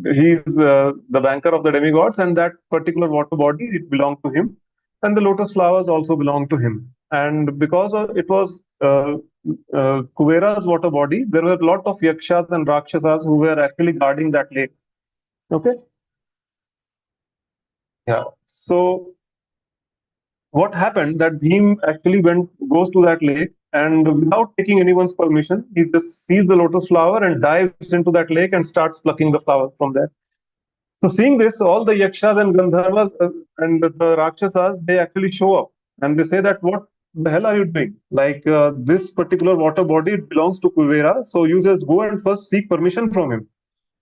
he's the banker of the demigods, and that particular water body, it belonged to him, and the lotus flowers also belonged to him. And because it was Kuvera's water body, there were a lot of yakshas and rakshasas who were actually guarding that lake. Okay, yeah. So what happened? That Bhim actually goes to that lake, and without taking anyone's permission, he just sees the lotus flower and dives into that lake and starts plucking the flower from there. So seeing this, all the yakshas and gandharvas and the rakshasas, they actually show up and they say that, what the hell are you doing? Like this particular water body, it belongs to Kuvera, so you just go and first seek permission from him.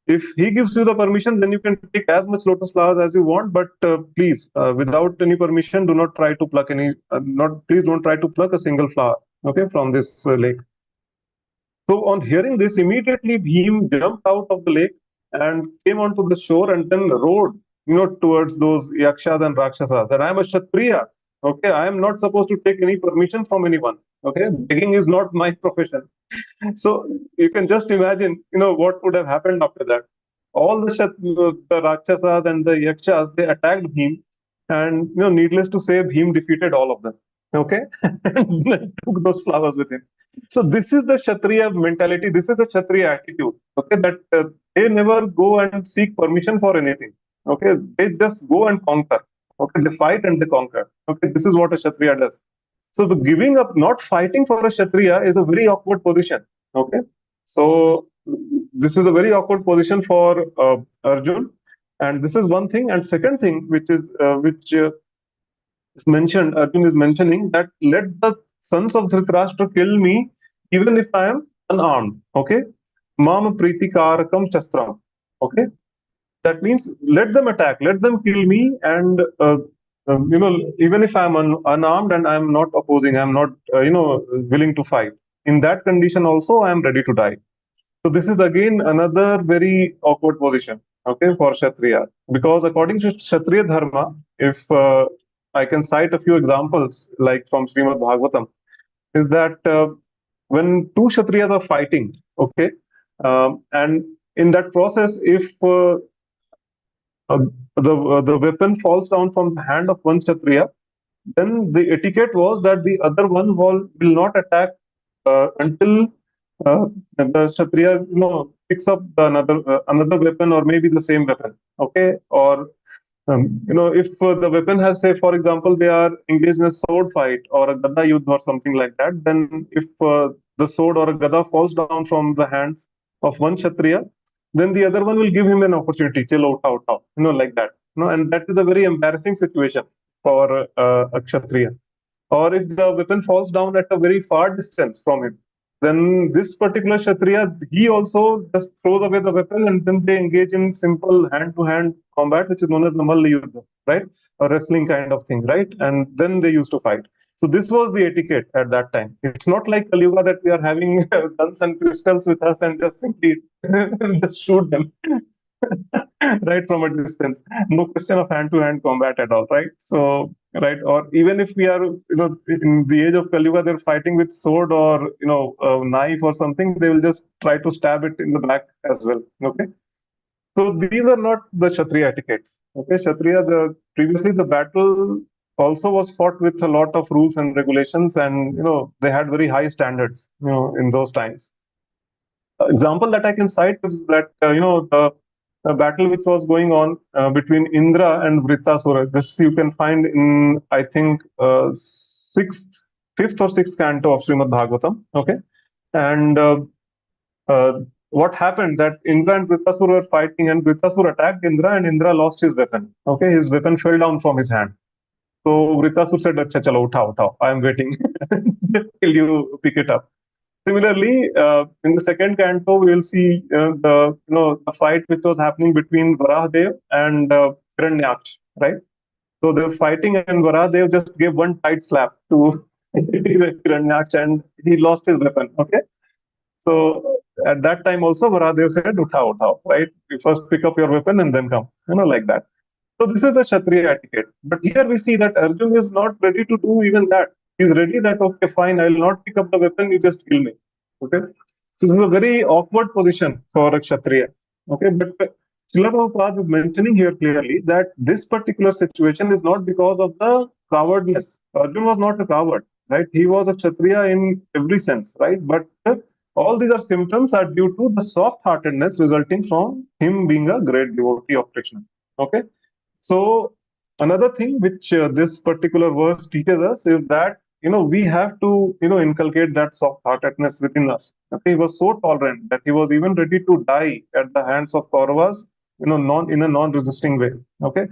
If he gives you the permission, then you can take as much lotus flowers as you want, but please, without any permission, do not try to pluck please don't try to pluck a single flower, okay, from this lake. So on hearing this, immediately Bhim jumped out of the lake and came onto the shore and then rowed, towards those yakshas and rakshasas. That I am a Kshatriya. Okay, I am not supposed to take any permission from anyone. Okay, begging is not my profession. So you can just imagine, what would have happened after that. All the rakshasas and the yakshas, they attacked Bhim, and needless to say, Bhim defeated all of them. okay, and took those flowers with him. So this is the Kshatriya mentality. This is the Kshatriya attitude. Okay, that they never go and seek permission for anything. Okay, they just go and conquer. Okay, they fight and they conquer. Okay, this is what a Kshatriya does. So the giving up, not fighting for a Kshatriya is a very awkward position. Okay, so this is a very awkward position for Arjun, and this is one thing. And second thing, which is mentioned, Arjun is mentioning that let the sons of Dhritarashtra kill me even if I am unarmed. Okay, Mam Pritikarakam Shastram. Okay, that means let them attack, let them kill me, and even if I'm unarmed and I'm not opposing, I'm not willing to fight. In that condition, also I am ready to die. So this is again another very awkward position, okay, for Kshatriya, because according to Kshatriya Dharma, if I can cite a few examples, like from Srimad Bhagavatam, is that when two Kshatriyas are fighting, okay, and in that process, if uh, the weapon falls down from the hand of one Kshatriya, then the etiquette was that the other one will not attack until the Kshatriya picks up another weapon or maybe the same weapon. Okay, or if the weapon has, say, for example, they are engaged in a sword fight or a gada yudh or something like that, then if the sword or a gada falls down from the hands of one Kshatriya, then the other one will give him an opportunity, chalo, utha, utha, like that. And that is a very embarrassing situation for a Kshatriya. Or if the weapon falls down at a very far distance from him, then this particular Kshatriya, he also just throws away the weapon and then they engage in simple hand-to-hand combat, which is known as the Malla Yuddha, right? A wrestling kind of thing, right? And then they used to fight. So this was the etiquette at that time. It's not like Kali Yuga that we are having guns and pistols with us and just simply just shoot them. Right from a distance, no question of hand-to-hand combat at all, right? So right, or even if we are in the age of Kali Yuga, they're fighting with sword or a knife or something, they will just try to stab it in the back as well. Okay, so these are not the Kshatriya etiquettes. Okay, Kshatriya, previously the battle also was fought with a lot of rules and regulations, and they had very high standards in those times. Example that I can cite is that the battle which was going on between Indra and Vritasura. This you can find in, I think, fifth or sixth canto of Srimad Bhagavatam. Okay, and what happened that Indra and Vritasura were fighting, and Vritasura attacked Indra, and Indra lost his weapon. Okay, his weapon fell down from his hand. So Vritasura said, "Acha, chalo, uthao. I am waiting till you pick it up." Similarly, in the second canto, we will see the fight which was happening between Varahadev and Hiranyaksh, right? So they were fighting, and Varahadev just gave one tight slap to Hiranyaksh, and he lost his weapon. Okay, so at that time also, Varahadev said, "Uthao, right? You first pick up your weapon and then come," like that. So this is the Kshatriya etiquette. But here we see that Arjun is not ready to do even that. He's ready that, okay, fine, I will not pick up the weapon, you just kill me. Okay. So this is a very awkward position for a Kshatriya. Okay. But Srila Prabhupada is mentioning here clearly that this particular situation is not because of the cowardness. Arjun was not a coward, right? He was a Kshatriya in every sense, right? But all these are symptoms are due to the soft-heartedness resulting from him being a great devotee of Krishna. Okay. So another thing which this particular verse teaches us is that we have to inculcate that soft-heartedness within us. Okay, he was so tolerant that he was even ready to die at the hands of Kauravas, in a non-resisting way. Okay,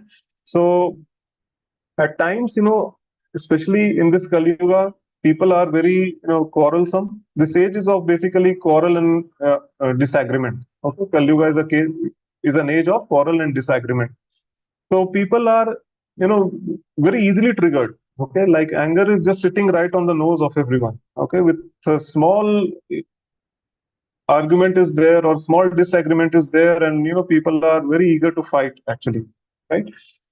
so at times, especially in this Kali Yuga, people are very quarrelsome. This age is of basically quarrel and disagreement. Okay, Kali Yuga is an age of quarrel and disagreement. So people are, very easily triggered. Okay, like anger is just sitting right on the nose of everyone. Okay, with a small argument is there or small disagreement is there, and people are very eager to fight actually, right?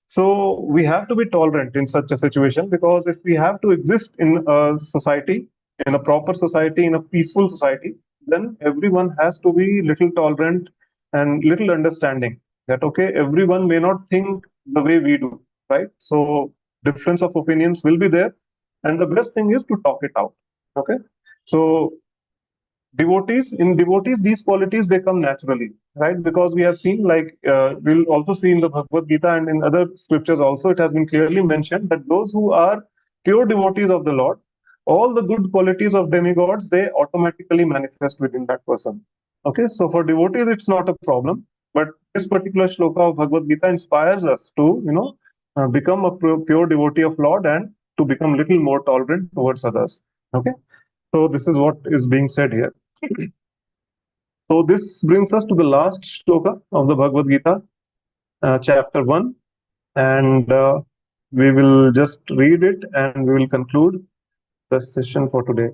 So we have to be tolerant in such a situation, because if we have to exist in a society, in a proper society, in a peaceful society, then everyone has to be little tolerant and little understanding that, okay, everyone may not think the way we do, right? So difference of opinions will be there, and the best thing is to talk it out. Okay, so in devotees, these qualities, they come naturally, right? Because we have seen, like we'll also see in the Bhagavad Gita and in other scriptures also, it has been clearly mentioned that those who are pure devotees of the Lord, all the good qualities of demigods, they automatically manifest within that person. Okay, so for devotees it's not a problem, but this particular shloka of Bhagavad Gita inspires us to, become a pure devotee of Lord and to become little more tolerant towards others. Okay, so this is what is being said here. So this brings us to the last shloka of the Bhagavad Gita, chapter 1, and we will just read it and we will conclude the session for today.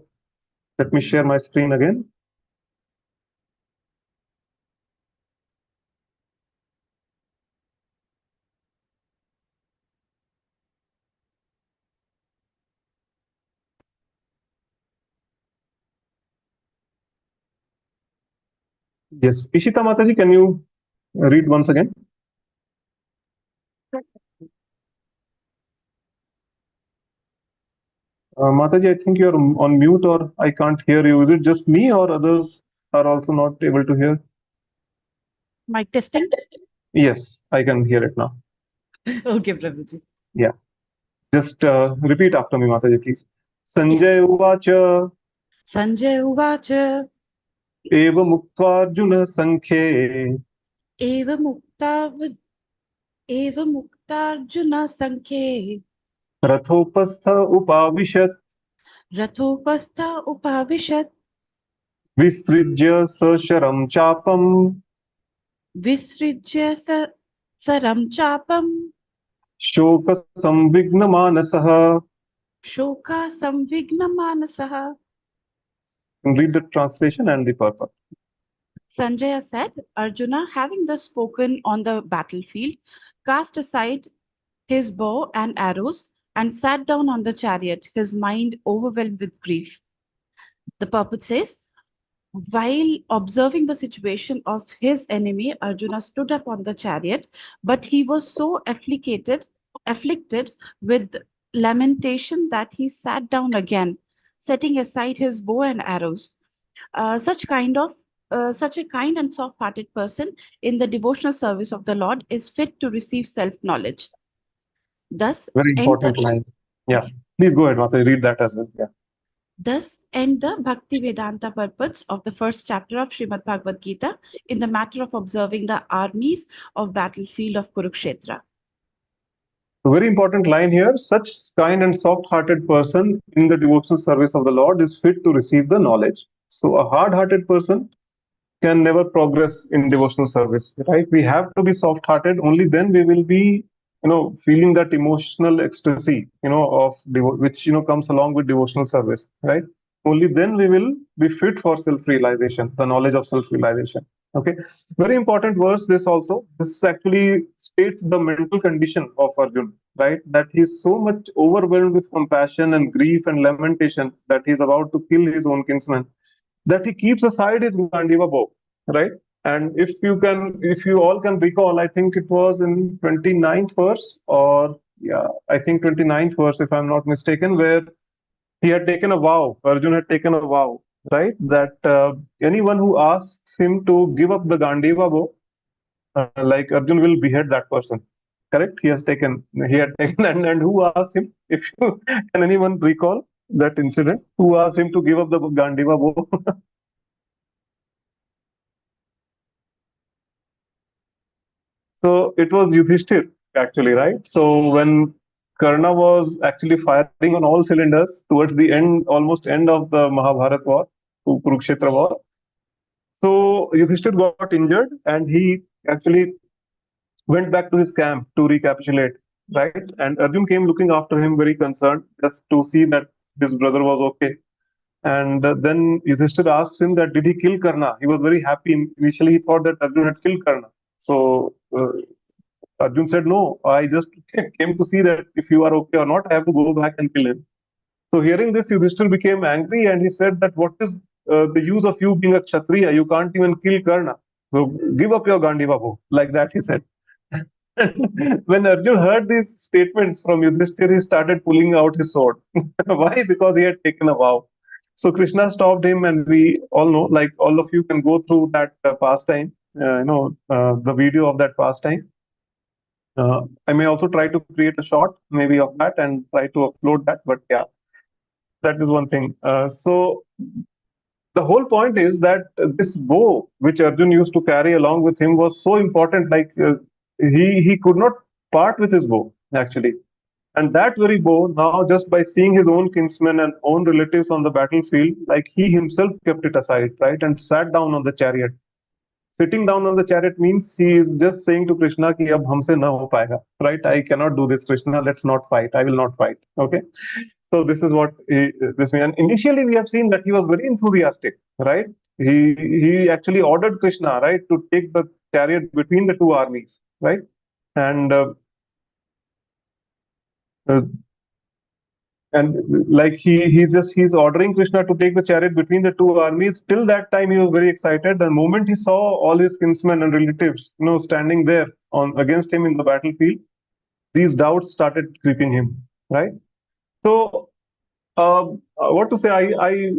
Let me share my screen again. Yes, Ishita Mataji, can you read once again? Mataji, I think you're on mute or I can't hear you. Is it just me or others are also not able to hear? Mic testing. Yes, I can hear it now. Okay, Prabhuji. Yeah. Just repeat after me, Mataji, please. Sanjay Uvacha Sanjay Uvacha Eva Muktvarjuna Sankhe Eva Muktarjuna Sankhe Rathopastha Upavishat Rathopastha Upavishat Visrijya Sasharam Chapam Visrijya Saram Chapam Shoka Samvigna Manasaha. Shoka Samvigna Manasaha. Read the translation and the purport. Sanjaya said, Arjuna, having thus spoken on the battlefield, cast aside his bow and arrows and sat down on the chariot, his mind overwhelmed with grief. The purport says, while observing the situation of his enemy, Arjuna stood up on the chariot, but he was so afflicted with lamentation that he sat down again, setting aside his bow and arrows. Such a kind and soft-hearted person in the devotional service of the Lord is fit to receive self-knowledge. Thus, Very important line. Yeah, please go ahead, Mata. Read that as well. Yeah. Thus end the Bhakti Vedanta purports of the first chapter of Srimad Bhagavad Gita in the matter of observing the armies of battlefield of Kurukshetra. A very important line here. Such kind and soft-hearted person in the devotional service of the Lord is fit to receive the knowledge. So a hard-hearted person can never progress in devotional service, right? We have to be soft-hearted. Only then we will be, feeling that emotional ecstasy, of which comes along with devotional service, right? Only then we will be fit for self-realization, the knowledge of self-realization. Okay, very important verse. This also, this actually states the mental condition of Arjuna, right? That he's so much overwhelmed with compassion and grief and lamentation that he's about to kill his own kinsman, that he keeps aside his Gandiva bow, right? And if you all can recall, I think it was in 29th verse, or yeah, I think 29th verse, if I'm not mistaken, where he had taken a vow, Arjuna had taken a vow, right? That anyone who asks him to give up the Gandiva bow, like Arjun will behead that person. Correct? He had taken, and who asked him? If you can anyone recall that incident? Who asked him to give up the Gandiva bow? So it was Yudhishthir, actually, right? So when Karna was actually firing on all cylinders towards the end, almost end of the Mahabharat war, Kurukshetra war, so Yudhishthir got injured and he actually went back to his camp to recapitulate, right? And Arjun came looking after him, very concerned, just to see that his brother was okay. And then Yudhishthir asked him that did he kill Karna? He was very happy. Initially, he thought that Arjun had killed Karna. So Arjun said, no, I just came to see that if you are okay or not, I have to go back and kill him. So hearing this, Yudhishthir became angry and he said that what is the use of you being a Kshatriya? You can't even kill Karna. So give up your Gandiva bow. Like that, he said. When Arjun heard these statements from Yudhishthir, he started pulling out his sword. Why? Because he had taken a vow. So Krishna stopped him, and we all know, like all of you can go through that pastime, the video of that pastime. I may also try to create a shot maybe of that and try to upload that. But yeah, that is one thing. So the whole point is that this bow which Arjun used to carry along with him was so important. Like he could not part with his bow actually. And that very bow, now just by seeing his own kinsmen and own relatives on the battlefield, like he himself kept it aside, right, and sat down on the chariot. Sitting down on the chariot means he is just saying to Krishna ki ab humse na ho payega, right? I cannot do this, Krishna. Let's not fight. I will not fight. Okay. So this is what this means. And initially we have seen that he was very enthusiastic, right? He actually ordered Krishna, right, to take the chariot between the two armies, right? And uh, and like he's ordering Krishna to take the chariot between the two armies. Till that time he was very excited. The moment he saw all his kinsmen and relatives, standing there on against him in the battlefield, these doubts started creeping him, right? So what to say? I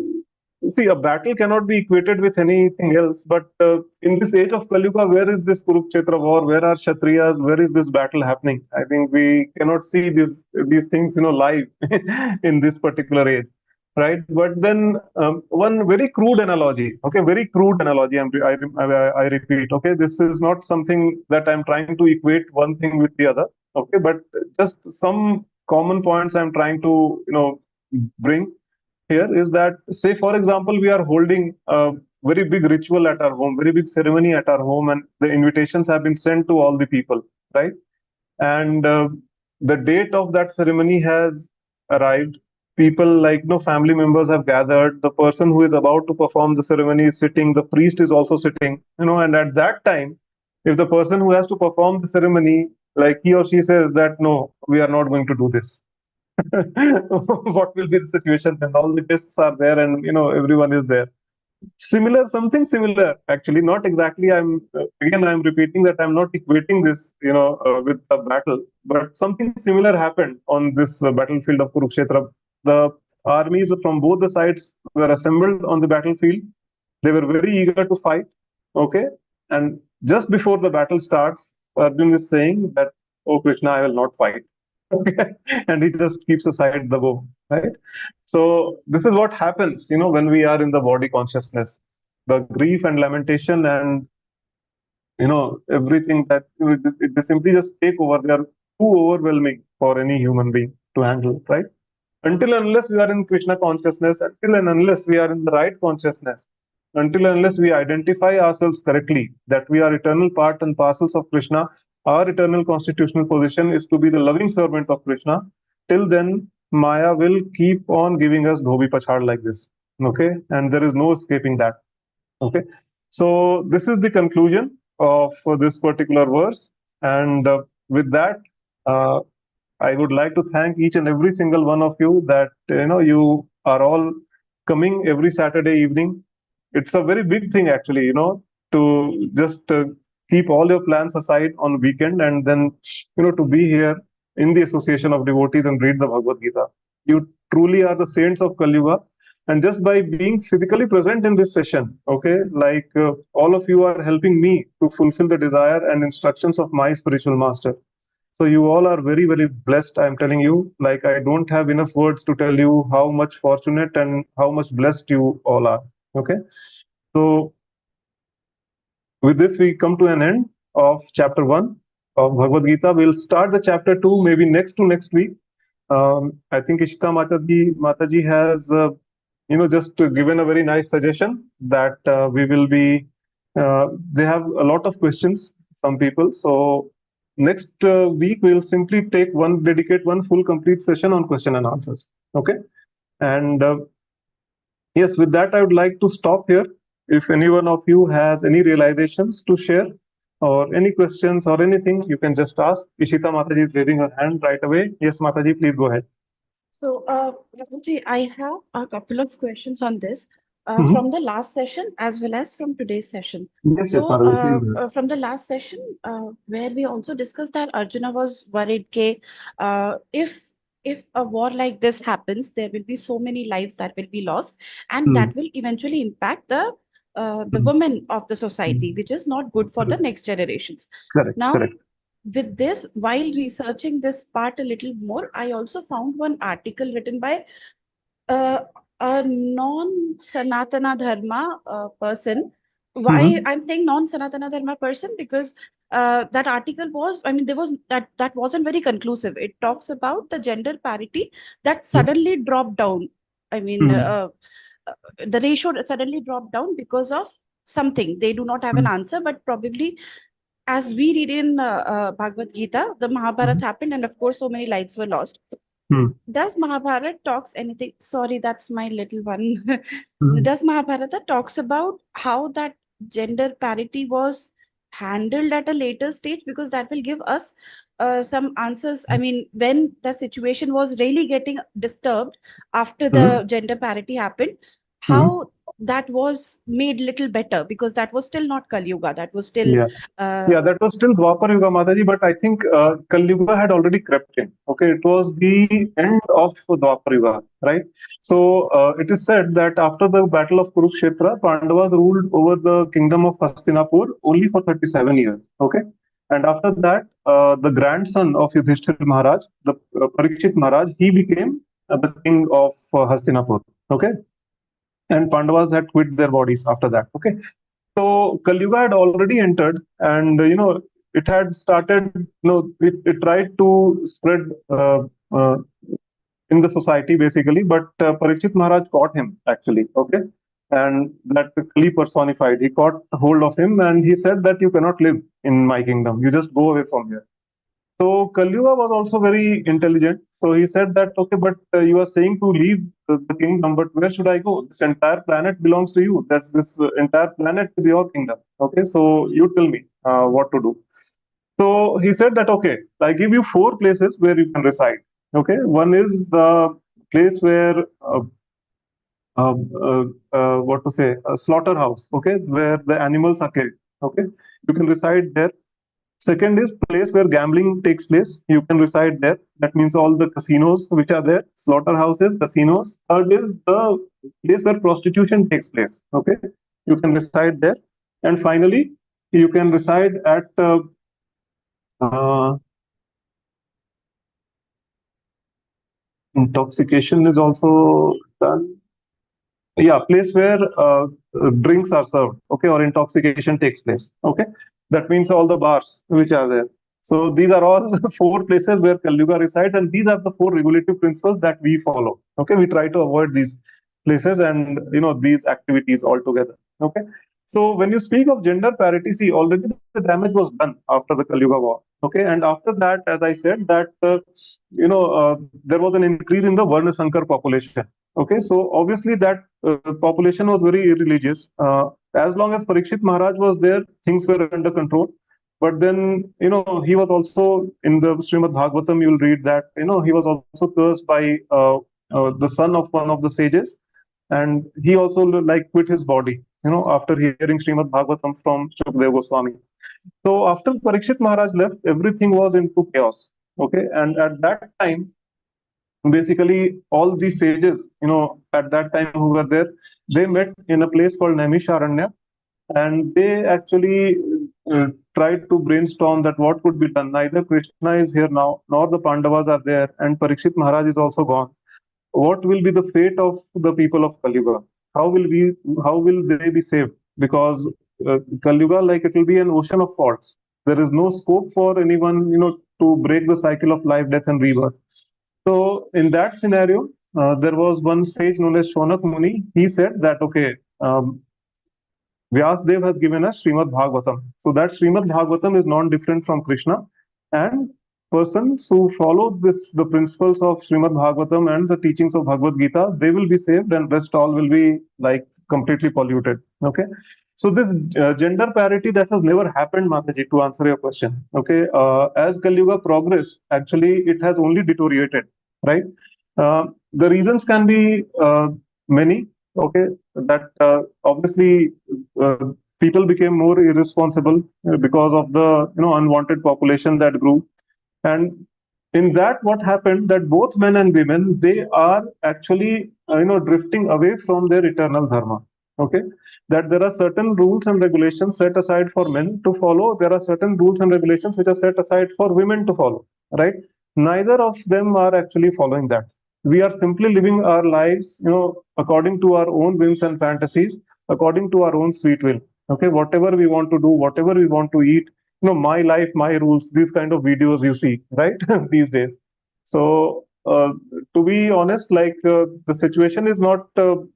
see a battle cannot be equated with anything else. But in this age of Kali Yuga, where is this Kurukshetra war? Where are Kshatriyas? Where is this battle happening? I think we cannot see these things, live in this particular age, right? But then one very crude analogy, okay, very crude analogy. I repeat, okay, this is not something that I'm trying to equate one thing with the other, okay, but just some common points I'm trying to, bring here is that, say, for example, we are holding a very big ritual at our home, very big ceremony at our home, and the invitations have been sent to all the people, right? And the date of that ceremony has arrived. People, like family members have gathered. The person who is about to perform the ceremony is sitting. The priest is also sitting. And at that time, if the person who has to perform the ceremony, like he or she says that no, we are not going to do this, what will be the situation then? All the guests are there, and everyone is there. Something similar, actually, not exactly. I'm repeating that I'm not equating this, with a battle, but something similar happened on this battlefield of Kurukshetra. The armies from both the sides were assembled on the battlefield. They were very eager to fight. Okay, and just before the battle starts, Arjun is saying that, "Oh Krishna, I will not fight." Okay, and he just keeps aside the bow, right? So this is what happens, when we are in the body consciousness. The grief and lamentation and everything that they simply just take over. They are too overwhelming for any human being to handle, right? Until and unless we are in Krishna consciousness, until and unless we are in the right consciousness, until and unless we identify ourselves correctly that we are eternal part and parcels of Krishna, our eternal constitutional position is to be the loving servant of Krishna. Till then, Maya will keep on giving us dhobi pachhad like this. Okay, and there is no escaping that. Okay, so this is the conclusion of this particular verse, and with that, uh, I would like to thank each and every single one of you that you are all coming every Saturday evening. It's a very big thing, actually, to just keep all your plans aside on weekend and then to be here in the association of devotees and read the Bhagavad Gita. You truly are the saints of Kali Yuga. And just by being physically present in this session, okay, like all of you are helping me to fulfill the desire and instructions of my spiritual master. So you all are very, very blessed. I'm telling you, like I don't have enough words to tell you how much fortunate and how much blessed you all are. Okay. So with this, we come to an end of chapter 1 of Bhagavad Gita. We'll start the chapter 2 maybe next to next week. I think Ishita Mataji has, just given a very nice suggestion that we will be, they have a lot of questions, some people. So next week, we'll simply dedicate one full complete session on question and answers. Okay. And yes, with that, I would like to stop here. If any one of you has any realizations to share or any questions or anything, you can just ask. Ishita Mataji is raising her hand right away. Yes, Mataji, please go ahead. So, Raghuji, I have a couple of questions on this. from the last session as well as from today's session. Yes, yes, So, Mataji, please go ahead. from the last session, where we also discussed that Arjuna was worried that if a war like this happens, there will be so many lives that will be lost, and Hmm. that will eventually impact the women of the society, which is not good for the Correct. next generations. Correct, Now, correct. with this, while researching this part a little more, I also found one article written by uh, a non-Sanatana Dharma person. Why Mhm. I'm saying non-Sanatana Dharma person? Because that article was, I mean, there was that wasn't very conclusive. It talks about the gender parity that suddenly dropped down. I mean, Mhm. the ratio suddenly dropped down because of something. They do not have an Mhm. answer, but probably as we read in Bhagavad Gita, the Mahabharata Mhm. happened, and of course, so many lives were lost. Mhm. Does Mahabharata talks anything? Sorry, that's my little one. Mhm. Does Mahabharata talks about how that gender parity was handled at a later stage? Because that will give us some answers. I mean, when the situation was really getting disturbed after Mhm. the gender parity happened, Mhm. how that was made little better, because that was still not Kali Yuga. That was still Yeah. uh, Yeah, that was still Dwapar Yuga, Mataji, but I think Kali Yuga had already crept in. Okay, it was the end of Dwapar Yuga, right? So it is said that after the battle of Kurukshetra, Pandavas ruled over the kingdom of Hastinapur only for 37 years. Okay, and after that, the grandson of Yudhishthir Maharaj, the Parikshit Maharaj, he became the king of Hastinapur. Okay, and Pandavas had quit their bodies after that. Okay, so Kali Yuga had already entered, and it had started. It tried to spread uh, in the society basically, but Parikshit Maharaj caught him actually. Okay, and that Kali personified. He caught hold of him, and he said that you cannot live in my kingdom. You just go away from here. So Kalyuga was also very intelligent. So he said that, okay, but you are saying to leave the kingdom, but where should I go? This entire planet belongs to you. That's this entire planet is your kingdom. Okay, so you tell me what to do. So he said that, okay, I give you four places where you can reside. Okay, one is the place where uh, what to say, a slaughterhouse. Okay, where the animals are killed. Okay, you can reside there. Second is place where gambling takes place. You can reside there. That means all the casinos which are there, slaughterhouses, casinos. Third is the place where prostitution takes place. Okay, you can reside there. And finally, you can reside at uh, intoxication is also done. Yeah, place where drinks are served, okay, or intoxication takes place. Okay, that means all the bars which are there. So these are all four places where Kalyuga resides, and these are the four regulative principles that we follow. Okay, we try to avoid these places and these activities altogether. Okay, so when you speak of gender parity, see, already the damage was done after the Kalyuga war. Okay, and after that, as I said, that there was an increase in the Varna Sankar population. Okay, so obviously that population was very religious. As long as Parikshit Maharaj was there, things were under control. But then, he was also in the Srimad Bhagavatam, you'll read that, he was also cursed by the son of one of the sages. And he also like quit his body, after hearing Srimad Bhagavatam from Shukdev Goswami. So after Parikshit Maharaj left, everything was into chaos. Okay, and at that time, basically all these sages at that time who were there, they met in a place called Naimisharanya, and they actually uh, tried to brainstorm that what could be done. Neither Krishna is here now nor the Pandavas are there, and Parikshit Maharaj is also gone. What will be the fate of the people of Kalyuga? How will they be saved? Because Kalyuga, like, it will be an ocean of faults. There is no scope for anyone to break the cycle of life, death, and rebirth. So in that scenario, there was one sage known as Shonak Muni. He said that, okay, Vyasdev has given us Srimad Bhagavatam. So that Srimad Bhagavatam is non-different from Krishna, and persons who follow the principles of Srimad Bhagavatam and the teachings of Bhagavad Gita, they will be saved, and rest all will be like completely polluted. Okay. So this gender parity, that has never happened, Mataji, to answer your question. Okay, as Kali Yuga progressed, actually it has only deteriorated, right? The reasons can be many. okay, that obviously uh, people became more irresponsible because of the unwanted population that grew. And in that, what happened that both men and women, they are actually drifting away from their eternal dharma. Okay, that there are certain rules and regulations set aside for men to follow. There are certain rules and regulations which are set aside for women to follow. Right? Neither of them are actually following that. We are simply living our lives, according to our own whims and fantasies, according to our own sweet will. Okay, whatever we want to do, whatever we want to eat, my life, my rules, these kind of videos you see, right? These days. So to be honest, like the situation is not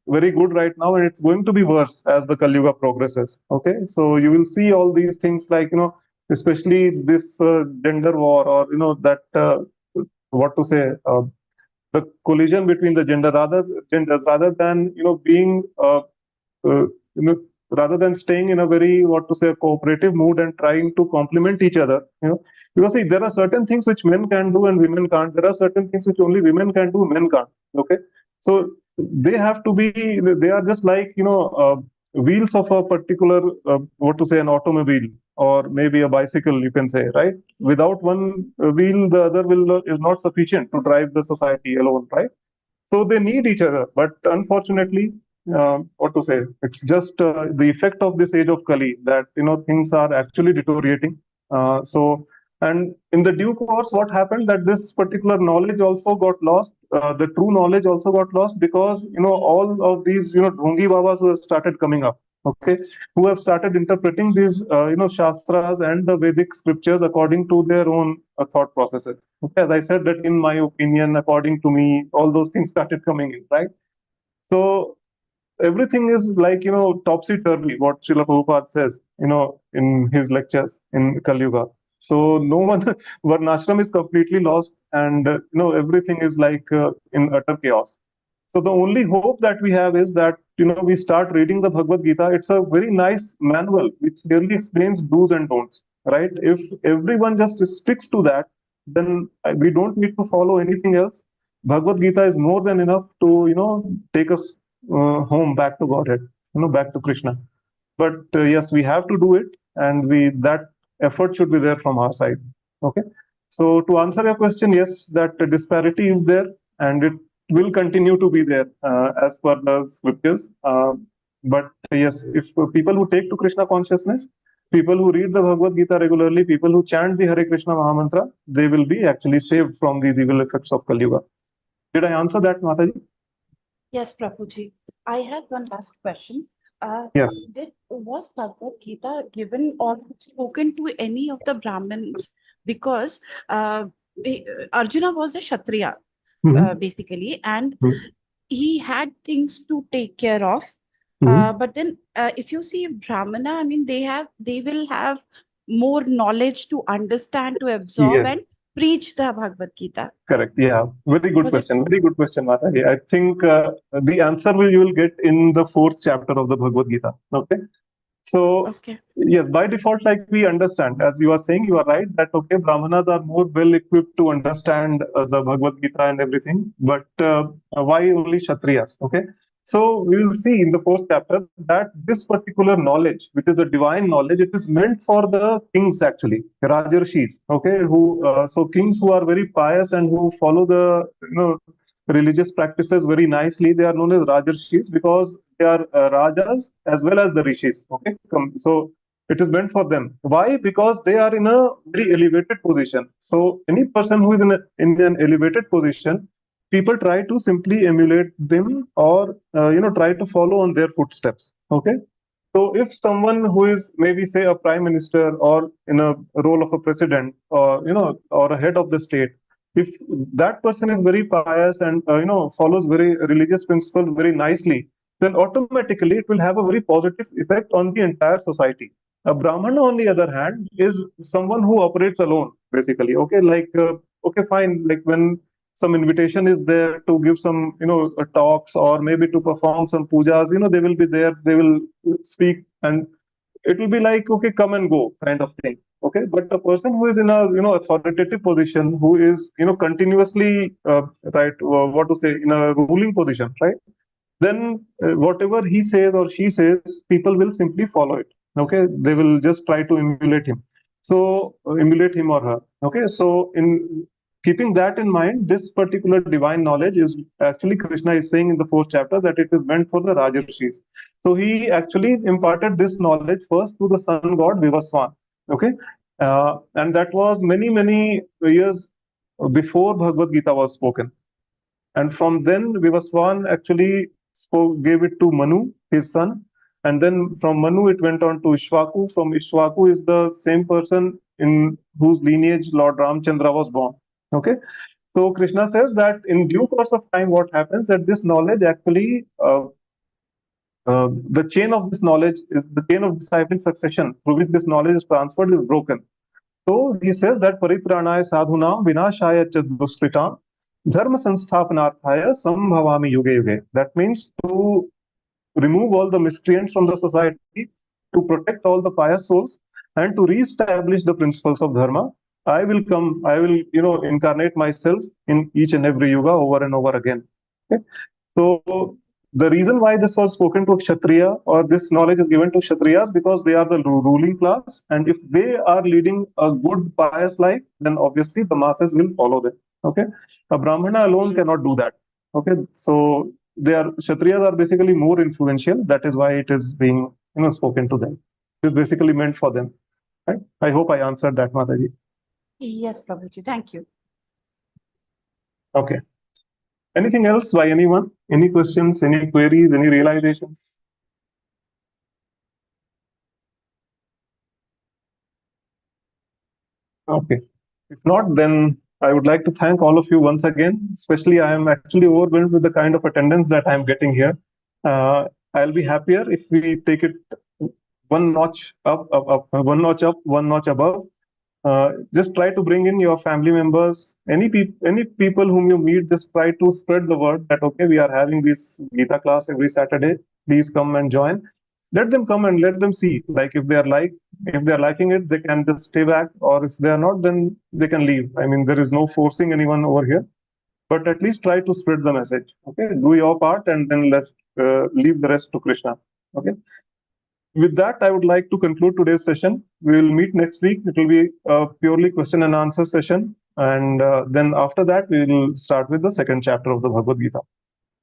very good right now, and it's going to be worse as the Kali Yuga progresses. Okay, so you will see all these things like especially this gender war, or that what to say, the collision between the genders, rather than being uh, you know, rather than staying in a very, what to say, cooperative mood and trying to complement each other, because see, there are certain things which men can do and women can't. There are certain things which only women can do, men can't. Okay, so they have to be. They are just like wheels of a particular, what to say, an automobile or maybe a bicycle. You can say, right? Without one wheel, the other will is not sufficient to drive the society alone, right? So they need each other, but unfortunately, what to say, it's just the effect of this age of Kali that things are actually deteriorating. So, and in the due course, what happened that this particular knowledge also got lost. The true knowledge also got lost because all of these dhongi babas who have started coming up, okay, who have started interpreting these shastras and the Vedic scriptures according to their own thought processes. Okay, as I said, that in my opinion, according to me, all those things started coming in, right? So everything is like topsy turvy. What Srila Prabhupada says, in his lectures in Kali Yuga. So no one, Varnashram is completely lost, and everything is like in utter chaos. So the only hope that we have is that we start reading the Bhagavad Gita. It's a very nice manual which clearly explains do's and don'ts. Right? If everyone just sticks to that, then we don't need to follow anything else. Bhagavad Gita is more than enough to take us home back to Godhead, back to Krishna. But yes, we have to do it, and we that effort should be there from our side. Okay. So to answer your question, yes, that disparity is there, and it will continue to be there as per the scriptures. But yes, if people who take to Krishna consciousness, people who read the Bhagavad Gita regularly, people who chant the Hare Krishna Mahamantra, they will be actually saved from these evil effects of Kali Yuga. Did I answer that, Mataji? Yes, Prabhuji. I have one last question. Yes. Was Bhagavad Gita given or spoken to any of the Brahmins? Because Arjuna was a Kshatriya, basically, and he had things to take care of. But then, if you see Brahmana, I mean, they will have more knowledge to understand, to absorb, Yes. and preach the Bhagavad Gita. Correct. Yeah. Very good Was it- question. Very good question, Mataji. I think the answer you will get in the 4th chapter of the Bhagavad Gita. Okay. So, Okay. yes, by default, like we understand, as you are saying, you are right that okay, Brahmanas are more well equipped to understand the Bhagavad Gita and everything. But why only Kshatriyas? Okay. So we will see in the 4th chapter that this particular knowledge, which is the divine knowledge, it is meant for the kings actually, Rajarshis. Okay, who so kings who are very pious and who follow the religious practices very nicely. They are known as Rajarshis because they are rajas as well as the rishis. Okay, so it is meant for them. Why? Because they are in a very elevated position. So any person who is in an elevated position, people try to simply emulate them or try to follow on their footsteps. Okay. So if someone who is maybe say a prime minister or in a role of a president or or a head of the state, if that person is very pious and follows very religious principles very nicely, then automatically it will have a very positive effect on the entire society. A Brahmana, on the other hand, is someone who operates alone, basically. Okay, like okay, fine, like when some invitation is there to give some talks or maybe to perform some pujas, they will be there, they will speak, and it will be like okay, come and go kind of thing. Okay, but a person who is in a authoritative position, who is continuously right, what to say, in a ruling position, right, then whatever he says or she says, people will simply follow it. Okay, they will just try to emulate him. So emulate him or her. Okay, so in keeping that in mind, this particular divine knowledge is actually, Krishna is saying in the 4th chapter that it is meant for the Rajarshis. So he actually imparted this knowledge first to the sun god Vivaswan. Okay, and that was many years before Bhagavad Gita was spoken. And from then Vivaswan actually gave it to Manu, his son. And then from Manu, it went on to Ishwaku. From Ishwaku is the same person in whose lineage Lord Ramchandra was born. Okay. So Krishna says that in due course of time, what happens that this knowledge actually, the chain of this knowledge is the chain of disciplic succession through which this knowledge is transferred is broken. So he says that paritranaya sadhunam vinashaya cha duskritam dharma sansthapanarthaya sambhavami yuge yuge. That means to remove all the miscreants from the society, to protect all the pious souls, and to re-establish the principles of dharma. I will come, I will, incarnate myself in each and every yuga over and over again. Okay? So the reason why this was spoken to Kshatriya, or this knowledge is given to Kshatriyas, because they are the ruling class, and if they are leading a good pious life, then obviously the masses will follow them. Okay, a Brahmana alone cannot do that. Okay, so Kshatriyas are basically more influential. That is why it is being spoken to them. It is basically meant for them. Right? I hope I answered that, Mataji. Yes, Prabhuji. Thank you. Okay. Anything else by anyone? Any questions, any queries, any realizations? Okay. If not, then I would like to thank all of you once again. Especially, I am actually overwhelmed with the kind of attendance that I'm getting here. I'll be happier if we take it one notch up, one notch up, one notch above. Just try to bring in your family members, any people whom you meet. Just try to spread the word that okay, we are having this Gita class every Saturday. Please come and join. Let them come and let them see. Like if they are liking it, they can just stay back, or if they are not, then they can leave. I mean, there is no forcing anyone over here. But at least try to spread the message. Okay, do your part, and then let's leave the rest to Krishna. Okay. With that, I would like to conclude today's session. We will meet next week. It will be a purely question and answer session. And then after that, we will start with the second chapter of the Bhagavad Gita.